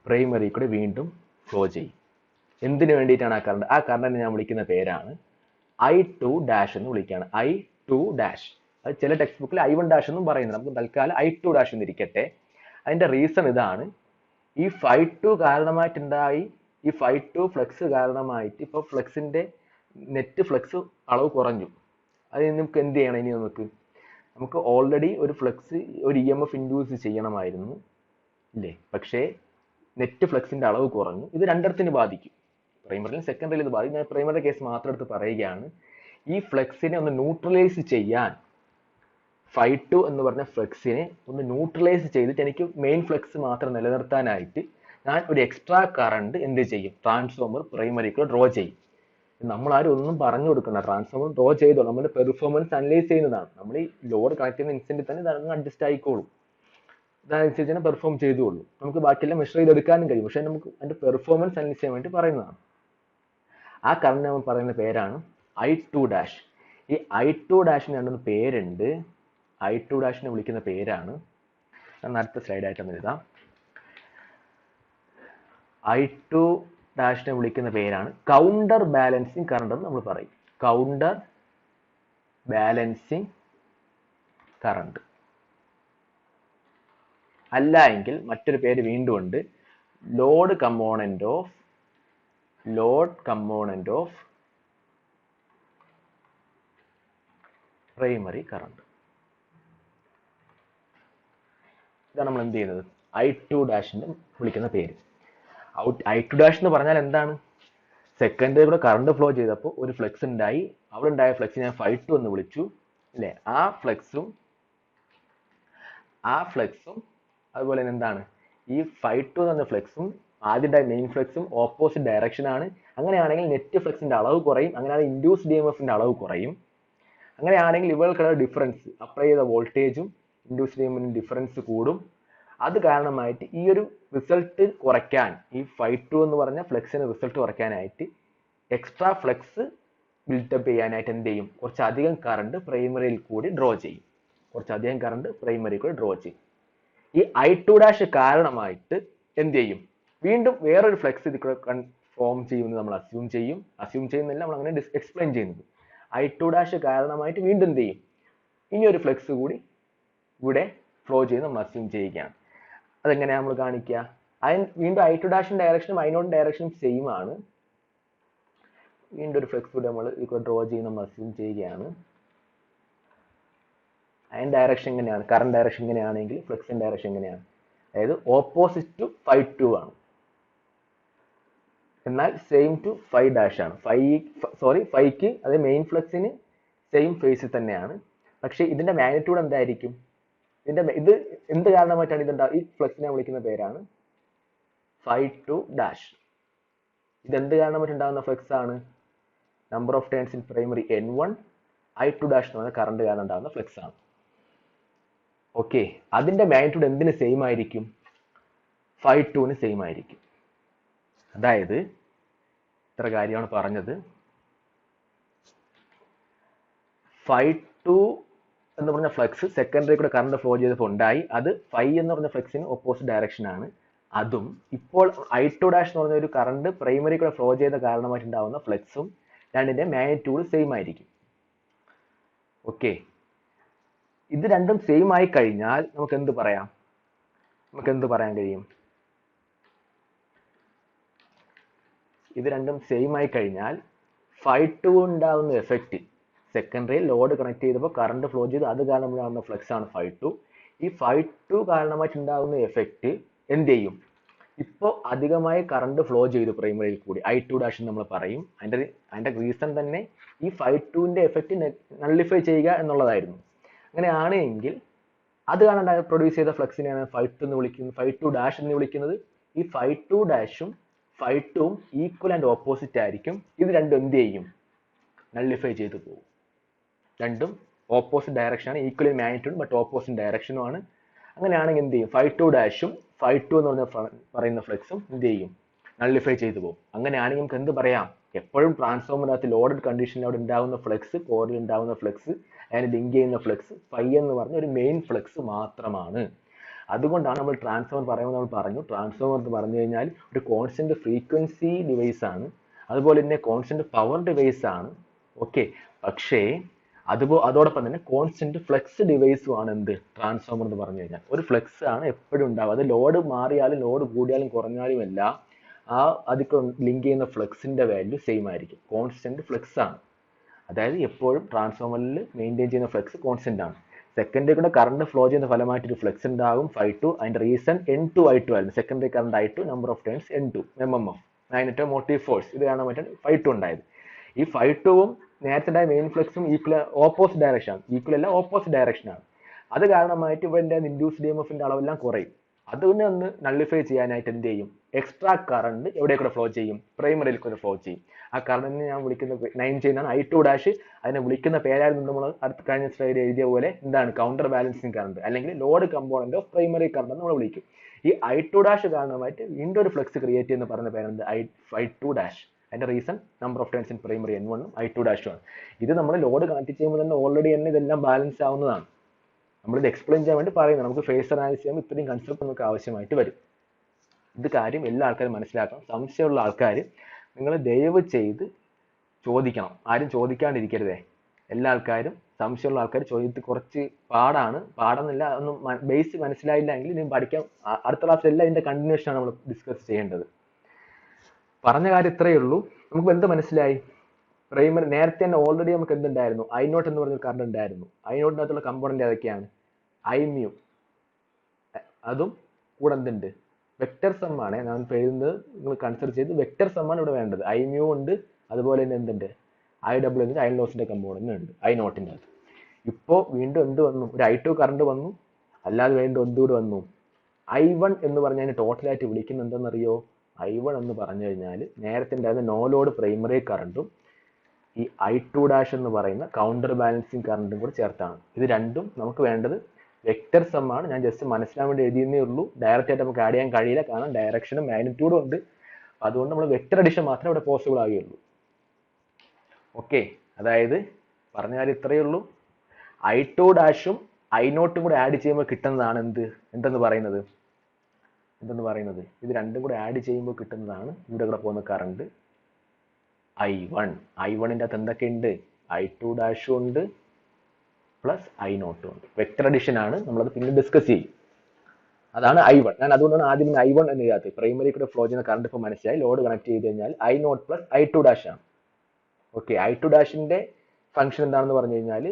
പ്രൈമറി കൂടെ വീണ്ടും ഫ്ലോ ചെയ്യും. എന്തിനു വേണ്ടിയിട്ടാണ് ആ കറണ്ട്? ആ കറണ്ടിനെ ഞാൻ വിളിക്കുന്ന പേരാണ് I2 ഡാഷ് എന്ന് വിളിക്കുകയാണ്. I2 dash. അത് ചില ടെക്സ്റ്റ് ബുക്കിൽ I1 ഡാഷ് എന്നും പറയുന്നത്. നമുക്ക് തൽക്കാലം I2 ഡാഷ് എന്നിരിക്കട്ടെ. അതിന്റെ റീസൺ ഇതാണ്. ഈ Φ2 കാരണമായിട്ടുണ്ടായി, ഈ Φ2 ഫ്ലക്സ് കാരണമായിട്ട് ഇപ്പോൾ ഫ്ലക്സിന്റെ നെറ്റ് ഫ്ലക്സ് അളവ് കുറഞ്ഞു. അത് നമുക്ക് എന്ത് ചെയ്യണം? ഇനി നമുക്ക് ഓൾറെഡി ഒരു ഫ്ലക്സ്, ഒരു EMF ഇൻഡ്യൂസ് ചെയ്യണമായിരുന്നു ഇല്ലേ? പക്ഷേ നെറ്റ് ഫ്ലക്സിന്റെ അളവ് കുറഞ്ഞു. ഇത് രണ്ടിടത്തിന് ബാധിക്കും, പ്രൈമറിയിലും സെക്കൻഡറിയിലും ഇത് ബാധിക്കും. ഞാൻ പ്രൈമറി കേസ് മാത്രം എടുത്ത് പറയുകയാണ്. ഈ ഫ്ലക്സിനെ ഒന്ന് ന്യൂട്രലൈസ് ചെയ്യാൻ, Φ2 എന്ന് പറഞ്ഞ ഫ്ലക്സിനെ ഒന്ന് ന്യൂട്രലൈസ് ചെയ്തിട്ട് എനിക്ക് മെയിൻ ഫ്ലക്സ് മാത്രം നിലനിർത്താനായിട്ട് ഞാൻ ഒരു എക്സ്ട്രാ കറണ്ട് എന്ത് ചെയ്യും? ട്രാൻസ്ഫോമർ പ്രൈമറിക്ക് ഡ്രോ ചെയ്യും. നമ്മളാരും ഒന്നും പറഞ്ഞു കൊടുക്കണ്ട, ട്രാൻസ്ഫോമർ ഡ്രോ ചെയ്തോ, നമ്മുടെ പെർഫോമൻസ് അനലൈസ് ചെയ്യുന്നതാണ്. നമ്മൾ ഈ ലോഡ് കണക്ട് ചെയ്യുന്ന ഇൻസ്റ്റന്റിൽ തന്നെ ഇതങ്ങ് അഡ്ജസ്റ്റ് ആയിക്കോളും, ഇതനുസരിച്ച് തന്നെ പെർഫോം ചെയ്തുകൊള്ളൂ. നമുക്ക് ബാക്കിയെല്ലാം മെഷർ ചെയ്തെടുക്കാനും കഴിയും. പക്ഷെ നമുക്ക് അതിന്റെ പെർഫോമൻസ് അനലൈസ് ചെയ്യാൻ വേണ്ടി പറയുന്നതാണ്. ആ കറണ്ട് നമ്മൾ പറയുന്ന പേരാണ് I2 ഡാഷ്. ഈ I2 ഡാഷിന് രണ്ടൊന്ന് പേരുണ്ട്. I2 ഡാഷിനെ വിളിക്കുന്ന പേരാണ്, ഞാൻ അടുത്ത സ്ലൈഡായിട്ട് ഒന്ന് എഴുതാം. I2 ഡാഷിനെ വിളിക്കുന്ന പേരാണ് കൗണ്ടർ ബാലൻസിങ് കറണ്ട് എന്ന് നമ്മൾ പറയും. Counter balancing current. അല്ല എങ്കിൽ മറ്റൊരു പേര് വീണ്ടും ഉണ്ട്, load component of primary current. ഇതാണ് നമ്മൾ എന്ത് ചെയ്യുന്നത്, I2 ഡാഷിന്റെ വിളിക്കുന്ന പേര്. I2 ഡാഷ് എന്ന് പറഞ്ഞാൽ എന്താണ്, സെക്കൻഡറി കൂടെ കറണ്ട് ഫ്ലോ ചെയ്തപ്പോൾ ഒരു ഫ്ലെക്സ് ഉണ്ടായി, അവിടെ ഉണ്ടായ ഫ്ലെക്സ് ഞാൻ Φ2 എന്ന് വിളിച്ചു അല്ലേ. ആ ഫ്ലെക്സും അതുപോലെ തന്നെ എന്താണ്, ഈ Φ2 എന്ന ഫ്ലെക്സും ആദ്യത്തെ മെയിൻ ഫ്ലെക്സും ഓപ്പോസിറ്റ് ഡയറക്ഷൻ ആണ്. അങ്ങനെയാണെങ്കിൽ നെറ്റ് ഫ്ലെക്സിന്റെ അളവ് കുറയും, അങ്ങനെയാണെങ്കിൽ ഇൻഡ്യൂസ്ഡ് EMFന്റെ അളവ് കുറയും. അങ്ങനെയാണെങ്കിൽ ഇവകൾക്കുള്ള ഡിഫറൻസ്, അപ്ലൈ ചെയ്ത വോൾട്ടേജും ഇൻഡ്യൂസ്ഡ് EMFന്റെ ഡിഫറൻസ് കൂടും. അത് കാരണമായിട്ട് ഈ ഒരു റിസൾട്ട് കുറയ്ക്കാൻ, ഈ Φ2 എന്ന് പറഞ്ഞ ഫ്ലെക്സിന് റിസൾട്ട് കുറയ്ക്കാനായിട്ട് എക്സ്ട്രാ ഫ്ലെക്സ് ബിൽഡപ്പ് ചെയ്യാനായിട്ട് എന്ത് ചെയ്യും, കുറച്ചധികം കറണ്ട് പ്രൈമറിയിൽ കൂടി ഡ്രോ ചെയ്യും. ഈ I2 ഡാഷ് കാരണമായിട്ട് എന്ത് ചെയ്യും, വീണ്ടും വേറൊരു ഫ്ലെക്സ് ഇത് ഫോം ചെയ്യുമെന്ന് നമ്മൾ അസ്യൂം ചെയ്യുന്നില്ല, നമ്മൾ അങ്ങനെ എക്സ്പ്ലെയിൻ ചെയ്യുന്നത്. I2 ഡാഷ് കാരണമായിട്ട് വീണ്ടും എന്ത് ചെയ്യും, ഇനി ഒരു ഫ്ലെക്സ് കൂടി ഇവിടെ ഫ്ലോ ചെയ്ത് നമ്മൾ അസ്യൂം ചെയ്യുകയാണ്. അതെങ്ങനെയാണ് നമ്മൾ കാണിക്കുക, വീണ്ടും I2 ഡാഷിന്റെ ഡയറക്ഷനും I0 ഡയറക്ഷനും സെയിം ആണ്. വീണ്ടും ഒരു ഫ്ലെക്സ് കൂടി നമ്മൾ ഡ്രോ ചെയ്ത് നമ്മൾ അസ്യൂം ചെയ്യുകയാണ്. അതിന്റെ ഡയറക്ഷൻ എങ്ങനെയാണ്, കറണ്ട് ഡയറക്ഷൻ എങ്ങനെയാണെങ്കിൽ ഫ്ലെക്സിന്റെ ഡയറക്ഷൻ എങ്ങനെയാണ്, അതായത് ഓപ്പോസിറ്റ് ടു Φ2 ആണ്, എന്നാൽ സെയിം ടു Φ ഡാഷ് ആണ്. ഫൈക്ക് അത് മെയിൻ ഫ്ലെക്സിന് സെയിം ഫേസിൽ തന്നെയാണ്. പക്ഷെ ഇതിന്റെ മാഗ്നിറ്റ്യൂഡ് എന്തായിരിക്കും, ഇത് എന്ത് കാരണമായിട്ടാണ് ഈ ഫ്ലെക്സിനെ വിളിക്കുന്ന പേരാണ് Φ2 ഡാഷ്. ഇത് എന്ത് കാരണമായിട്ടുണ്ടാകുന്ന ഫ്ലെക്സ് ആണ്, number of turns in primary N1, I2 dash എന്ന് പറഞ്ഞ കറണ്ട് കാരണം ഉണ്ടാകുന്ന ഫ്ലെക്സ് ആണ്. ഓക്കെ, അതിന്റെ മാഗ്നിറ്റ്യൂഡ് എന്തിന് സെയിം ആയിരിക്കും, Φ2ന് സെയിം ആയിരിക്കും. അതായത് ഇത്ര കാര്യമാണ് പറഞ്ഞത്. Φ2 എന്ന് പറഞ്ഞ ഫ്ലക്സ് സെക്കൻഡറി കൂടെ കറണ്ട് ഫ്ലോ ചെയ്തപ്പോൾ ഉണ്ടായി, അത് Φ എന്ന് പറഞ്ഞ ഫ്ലക്സിന് ഓപ്പോസിറ്റ് ഡയറക്ഷൻ ആണ്. അതും ഇപ്പോൾ I2 ഡാഷ് എന്ന് പറഞ്ഞ ഒരു കറണ്ട് പ്രൈമറി കൂടെ ഫ്ലോ ചെയ്ത കാരണമായിട്ടുണ്ടാവുന്ന ഫ്ലക്സും രണ്ടിന്റെ മാഗ്നിറ്റ്യൂഡ് സെയിം ആയിരിക്കും. ഓക്കെ, ഇത് രണ്ടും സെയിം ആയി കഴിഞ്ഞാൽ നമുക്ക് എന്ത് പറയാൻ കഴിയും, ഇത് രണ്ടും സെയിം ആയി കഴിഞ്ഞാൽ Φ2 ഉണ്ടാകുന്ന എഫക്റ്റ്, സെക്കൻഡറി ലോഡ് കണക്ട് ചെയ്തപ്പോൾ കറണ്ട് ഫ്ലോ ചെയ്ത് അത് കാരണം ഉണ്ടാകുന്ന ഫ്ലക്സ് ആണ് Φ2. ഈ Φ2 കാരണമായിട്ടുണ്ടാകുന്ന എഫക്റ്റ് എന്ത് ചെയ്യും, ഇപ്പോൾ അധികമായി കറണ്ട് ഫ്ലോ ചെയ്തു പ്രൈമറിയിൽ കൂടി, I2 ഡാഷ് നമ്മൾ പറയും. അതിന്റെ റീസൺ തന്നെ ഈ Φ2ന്റെ എഫക്റ്റ് നള്ളിഫൈ ചെയ്യുക എന്നുള്ളതായിരുന്നു. അങ്ങനെയാണെങ്കിൽ അത് കാരണം പ്രൊഡ്യൂസ് ചെയ്ത ഫ്ലക്സിനെയാണ് Φ2 ഡാഷ് എന്ന് വിളിക്കുന്നത്. ഈ Φ2 ഡാഷും Φ2ഉം ഈക്വൽ ആൻഡ് ഓപ്പോസിറ്റ് ആയിരിക്കും. ഇത് രണ്ടും എന്ത് ചെയ്യും, നള്ളിഫൈ ചെയ്തു പോകും. രണ്ടും ഓപ്പോസിറ്റ് ഡയറക്ഷനാണ്, equal in magnitude but opposite ഡയറക്ഷനും ആണ്. അങ്ങനെയാണെങ്കിൽ എന്ത് ചെയ്യും, Φ2 ഡാഷും Φ2 എന്ന് പറയുന്ന ഫ്ലക്സും എന്ത് ചെയ്യും, നള്ളിഫൈ ചെയ്തു പോകും. അങ്ങനെയാണെങ്കിൽ നമുക്ക് എന്ത് പറയാം, എപ്പോഴും ട്രാൻസ്ഫോമറിനകത്ത് ലോഡഡ് കണ്ടീഷനിൽ അവിടെ ഉണ്ടാകുന്ന ഫ്ലക്സ്, കോറിൽ ഉണ്ടാകുന്ന ഫ്ലക്സ്, അതിന് ലിങ്ക് ചെയ്യുന്ന ഫ്ലക്സ് Φ എന്ന് പറഞ്ഞ ഒരു മെയിൻ ഫ്ലക്സ് മാത്രമാണ്. അതുകൊണ്ടാണ് നമ്മൾ ട്രാൻസ്ഫോമർ പറയുമ്പോൾ നമ്മൾ പറഞ്ഞു, ട്രാൻസ്ഫോമർ എന്ന് പറഞ്ഞു കഴിഞ്ഞാൽ ഒരു കോൺസ്റ്റന്റ് ഫ്രീക്വൻസി ഡിവൈസ് ആണ്, അതുപോലെ തന്നെ കോൺസ്റ്റന്റ് പവർ ഡിവൈസ് ആണ്. ഓക്കെ, പക്ഷേ അതോടൊപ്പം തന്നെ കോൺസ്റ്റന്റ് ഫ്ലക്സ് ഡിവൈസും ആണ് എന്ത്, ട്രാൻസ്ഫോമർ എന്ന് പറഞ്ഞു കഴിഞ്ഞാൽ. ഒരു ഫ്ലക്സ് ആണ് എപ്പോഴും ഉണ്ടാവുക, അത് ലോഡ് മാറിയാലും ലോഡ് കൂടിയാലും കുറഞ്ഞാലും എല്ലാം അതിക്ക് ലിങ്ക് ചെയ്യുന്ന ഫ്ലക്സിന്റെ വാല്യൂ സെയിം ആയിരിക്കും, കോൺസ്റ്റന്റ് ഫ്ലക്സ് ആണ്. അതായത് എപ്പോഴും ട്രാൻസ്ഫോമറിൽ മെയിൻറ്റെയിൻ ചെയ്യുന്ന ഫ്ലക്സ് കോൺസ്റ്റന്റ് ആണ്. സെക്കൻഡറി കൂടെ കറണ്ട് ഫ്ലോ ചെയ്യുന്ന ഫലമായിട്ട് ഒരു ഫ്ലക്സ് ഉണ്ടാകും Φ2. അതിന്റെ റീസൺ N2I2 ആയിരുന്നു. Secondary current I2, number of turns N2, MMF, magneto motive force. ഇത് കാരണമായിട്ടാണ് Φ2 ഉണ്ടായത്. ഈ Φ2ഉം നേരത്തെ മെയിൻ ഫ്ലക്സും ഓപ്പോസിറ്റ് ഡയറക്ഷൻ ആണ്. അത് കാരണമായിട്ട് ഇവന്റെ ഇൻഡ്യൂസ്ഡ് EMFന്റെ അളവെല്ലാം കുറയും. അതുകൊണ്ട് ഒന്ന് നള്ളിഫൈ ചെയ്യാനായിട്ട് എന്ത് ചെയ്യും, എക്സ്ട്രാ കറണ്ട് എവിടെ കൂടെ ഫ്ലോ ചെയ്യും, പ്രൈമറിയിൽ കൂടെ ഫ്ലോ ചെയ്യും. ആ കറണ്ടിനെ ഞാൻ വിളിക്കുന്ന നൈൻ ചെയ്യുന്നതാണ് I2 ഡാഷ്. അതിനെ വിളിക്കുന്ന പേരായിരുന്നു നമ്മൾ അടുത്ത കഴിഞ്ഞ സ്ലൈഡ് എഴുതിയ പോലെ എന്താണ്, കൗണ്ടർ ബാലൻസിങ് കറണ്ട് അല്ലെങ്കിൽ load component of primary current എന്ന് നമ്മൾ വിളിക്കും. ഈ I2 ഡാഷ് കാരണമായിട്ട് വീണ്ടും ഒരു ഫ്ലക്സ് ക്രിയേറ്റ് ചെയ്യുന്ന പറഞ്ഞ പേരുണ്ട് Φ2 ഡാഷ്. അതിന്റെ reason number of turns in primary N1 ഉം I2 ഡാഷും ആണ്. ഇത് നമ്മൾ ലോഡ് കണക്ട് ചെയ്യുമ്പോൾ തന്നെ ഓൾറെഡി തന്നെ ഇതെല്ലാം ബാലൻസ് ആവുന്നതാണ്. നമ്മളിത് എക്സ്പ്ലെയിൻ ചെയ്യാൻ വേണ്ടി പറയുന്നത്, നമുക്ക് ഫേസ് അനാലിസിസ് ചെയ്യുമ്പോൾ ഇത്രയും കൺസെപ്റ്റ് നമുക്ക് ആവശ്യമായിട്ട് വരും. ഇത് കാര്യം എല്ലാ ആൾക്കാരും മനസ്സിലാക്കണം. സംശയമുള്ള ആൾക്കാർ നിങ്ങൾ ദയവ് ചെയ്ത് ചോദിക്കണം, ആരും ചോദിക്കാണ്ടിരിക്കരുതേ. എല്ലാ ആൾക്കാരും സംശയമുള്ള ആൾക്കാർ ചോദ്യത്തിൽ കുറച്ച് പാടാണെന്നില്ല, ഒന്നും ബേസ് മനസ്സിലായില്ല എങ്കിൽ ഇനി പഠിക്കാം. അടുത്ത ക്ലാസ്സിലെല്ലാം ഇതിന്റെ കണ്ടിന്യൂഷൻ ആണ് നമ്മൾ ഡിസ്കസ് ചെയ്യേണ്ടത്. പറഞ്ഞ കാര്യം ഇത്രയേ ഉള്ളൂ. നമുക്ക് എന്ത് മനസ്സിലായി? പ്രൈമറി നേരത്തെ തന്നെ ഓൾറെഡി നമുക്ക് എന്തുണ്ടായിരുന്നു? I0 എന്ന് പറഞ്ഞൊരു കറണ്ട് ഉണ്ടായിരുന്നു. I0-നകത്തുള്ള കമ്പോണന്റ് ഏതൊക്കെയാണ്? I mu, അതും കൂടെ എന്തുണ്ട്? വെക്ടർ സം ആണ്. ഞാൻ എഴുതുന്നത് നിങ്ങൾ കൺസിഡർ ചെയ്ത് വെക്ടർ സം ആണ് ഇവിടെ വേണ്ടത്. I mu ഉണ്ട്, അതുപോലെ തന്നെ എന്തുണ്ട്? IW എന്നിട്ട് അയൺ ലോസിന്റെ കമ്പോണന്റ് ഉണ്ട് I0-ന്റെ അകത്ത്. ഇപ്പോൾ വീണ്ടും എന്ത് വന്നു? ഒരു I2 കറണ്ട് വന്നു, അല്ലാതെ വീണ്ടും എന്തുകൂടെ വന്നു? I1 എന്ന് പറഞ്ഞാൽ ടോട്ടലായിട്ട് വിളിക്കുന്നത് എന്തെന്നറിയോ? I1 എന്ന് പറഞ്ഞു കഴിഞ്ഞാൽ നേരത്തെ ഉണ്ടായിരുന്ന നോ ലോഡ് പ്രൈമറി കറണ്ടും ഈ I2' എന്ന് പറയുന്ന കൗണ്ടർ ബാലൻസിങ് കറണ്ടും കൂടെ ചേർത്താണ്. ഇത് രണ്ടും നമുക്ക് വേണ്ടത് വെക്ടർ സം ആണ്. ഞാൻ ജസ്റ്റ് മനസ്സിലാൻ വേണ്ടി എഴുതിയെന്നേ ഉള്ളൂ. ഡയറക്റ്റ് ആയിട്ട് നമുക്ക് ആഡ് ചെയ്യാൻ കഴിയില്ല, കാരണം ഡയറക്ഷനും മാഗ്നിറ്റ്യൂഡും ഉണ്ട്. അതുകൊണ്ട് നമ്മൾ വെക്ടർ അഡിഷൻ മാത്രമേ ഇവിടെ പോസിബിൾ ആകുകയുള്ളൂ. ഓക്കെ, അതായത് പറഞ്ഞ കാര്യം ഇത്രയേ ഉള്ളൂ. I2' I0 കൂടെ ആഡ് ചെയ്യുമ്പോൾ കിട്ടുന്നതാണ് എന്തെന്ന് പറയുന്നത്? ഇത് രണ്ടും കൂടെ ആഡ് ചെയ്യുമ്പോൾ കിട്ടുന്നതാണ് ഇവിടെ കൂടെ പോകുന്ന കറണ്ട് I1. I1-ന്റെ അകത്ത് എന്തൊക്കെയുണ്ട്? I2' ഉണ്ട് പ്ലസ് I0 ഉണ്ട്. വെക്ടർ അഡിഷൻ ആണ്, നമ്മളത് പിന്നെ ഡിസ്കസ് ചെയ്യും. അതാണ് I1. ഞാൻ അതുകൊണ്ടാണ് ആദ്യം I1 എന്ന് എഴുതാത്തത്. പ്രൈമറി കൂടെ ഫ്ലോ ചെയ്യുന്ന കറണ്ട് ഇപ്പോൾ മനസ്സിലായി. ലോഡ് കണക്ട് ചെയ്ത് കഴിഞ്ഞാൽ I0 പ്ലസ് I2' ആണ്. ഓക്കെ, I2'ന്റെ ഫംഗ്ഷൻ എന്താണെന്ന് പറഞ്ഞു കഴിഞ്ഞാൽ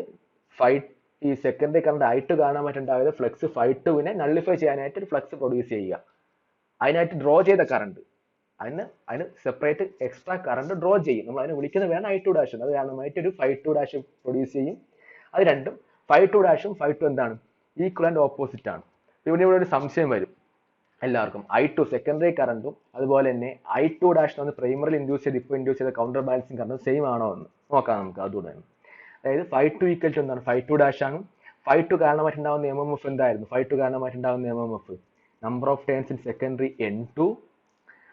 ഈ സെക്കൻഡറി കറണ്ട് I2 കാണാൻ പറ്റുണ്ടായത് ഫ്ലക്സ് Φ2-നെ നള്ളിഫൈ ചെയ്യാനായിട്ട് ഒരു ഫ്ലക്സ് പ്രൊഡ്യൂസ് ചെയ്യുക. അതിനായിട്ട് ഡ്രോ ചെയ്ത കറണ്ട്, അതിന് സെപ്പറേറ്റ് എക്സ്ട്രാ കറണ്ട് ഡ്രോ ചെയ്യും. നമ്മൾ അതിനെ വിളിക്കുന്നത് വേണം I2'. അത് കാരണമായിട്ട് ഒരു Φ2' പ്രൊഡ്യൂസ് ചെയ്യും. അത് രണ്ടും Φ2'ഉം Φ2 എന്താണ്? ഈക്വൽ ആൻഡ് ഓപ്പോസിറ്റ് ആണ്. ഇവിടെ ഒരു സംശയം വരും എല്ലാവർക്കും. I2 സെക്കൻഡറി കറണ്ടും അതുപോലെ തന്നെ I2' പ്രൈമറിൽ ഇൻഡ്യൂസ് ചെയ്ത കൗണ്ടർ ബാലൻസിങ് കറണ്ട് സെയിം ആണോ എന്ന് നോക്കാം നമുക്ക്. അതുകൊണ്ട് തന്നെ അതായത് Φ2 ഈക്വൽ ടു എന്താണ്? Φ2' ആണ്. Φ2 കാരണമായിട്ടുണ്ടാകുന്ന MMF എന്തായിരുന്നു? Φ2 കാരണമായിട്ടുണ്ടാകുന്ന MMF number of turns in secondary N2,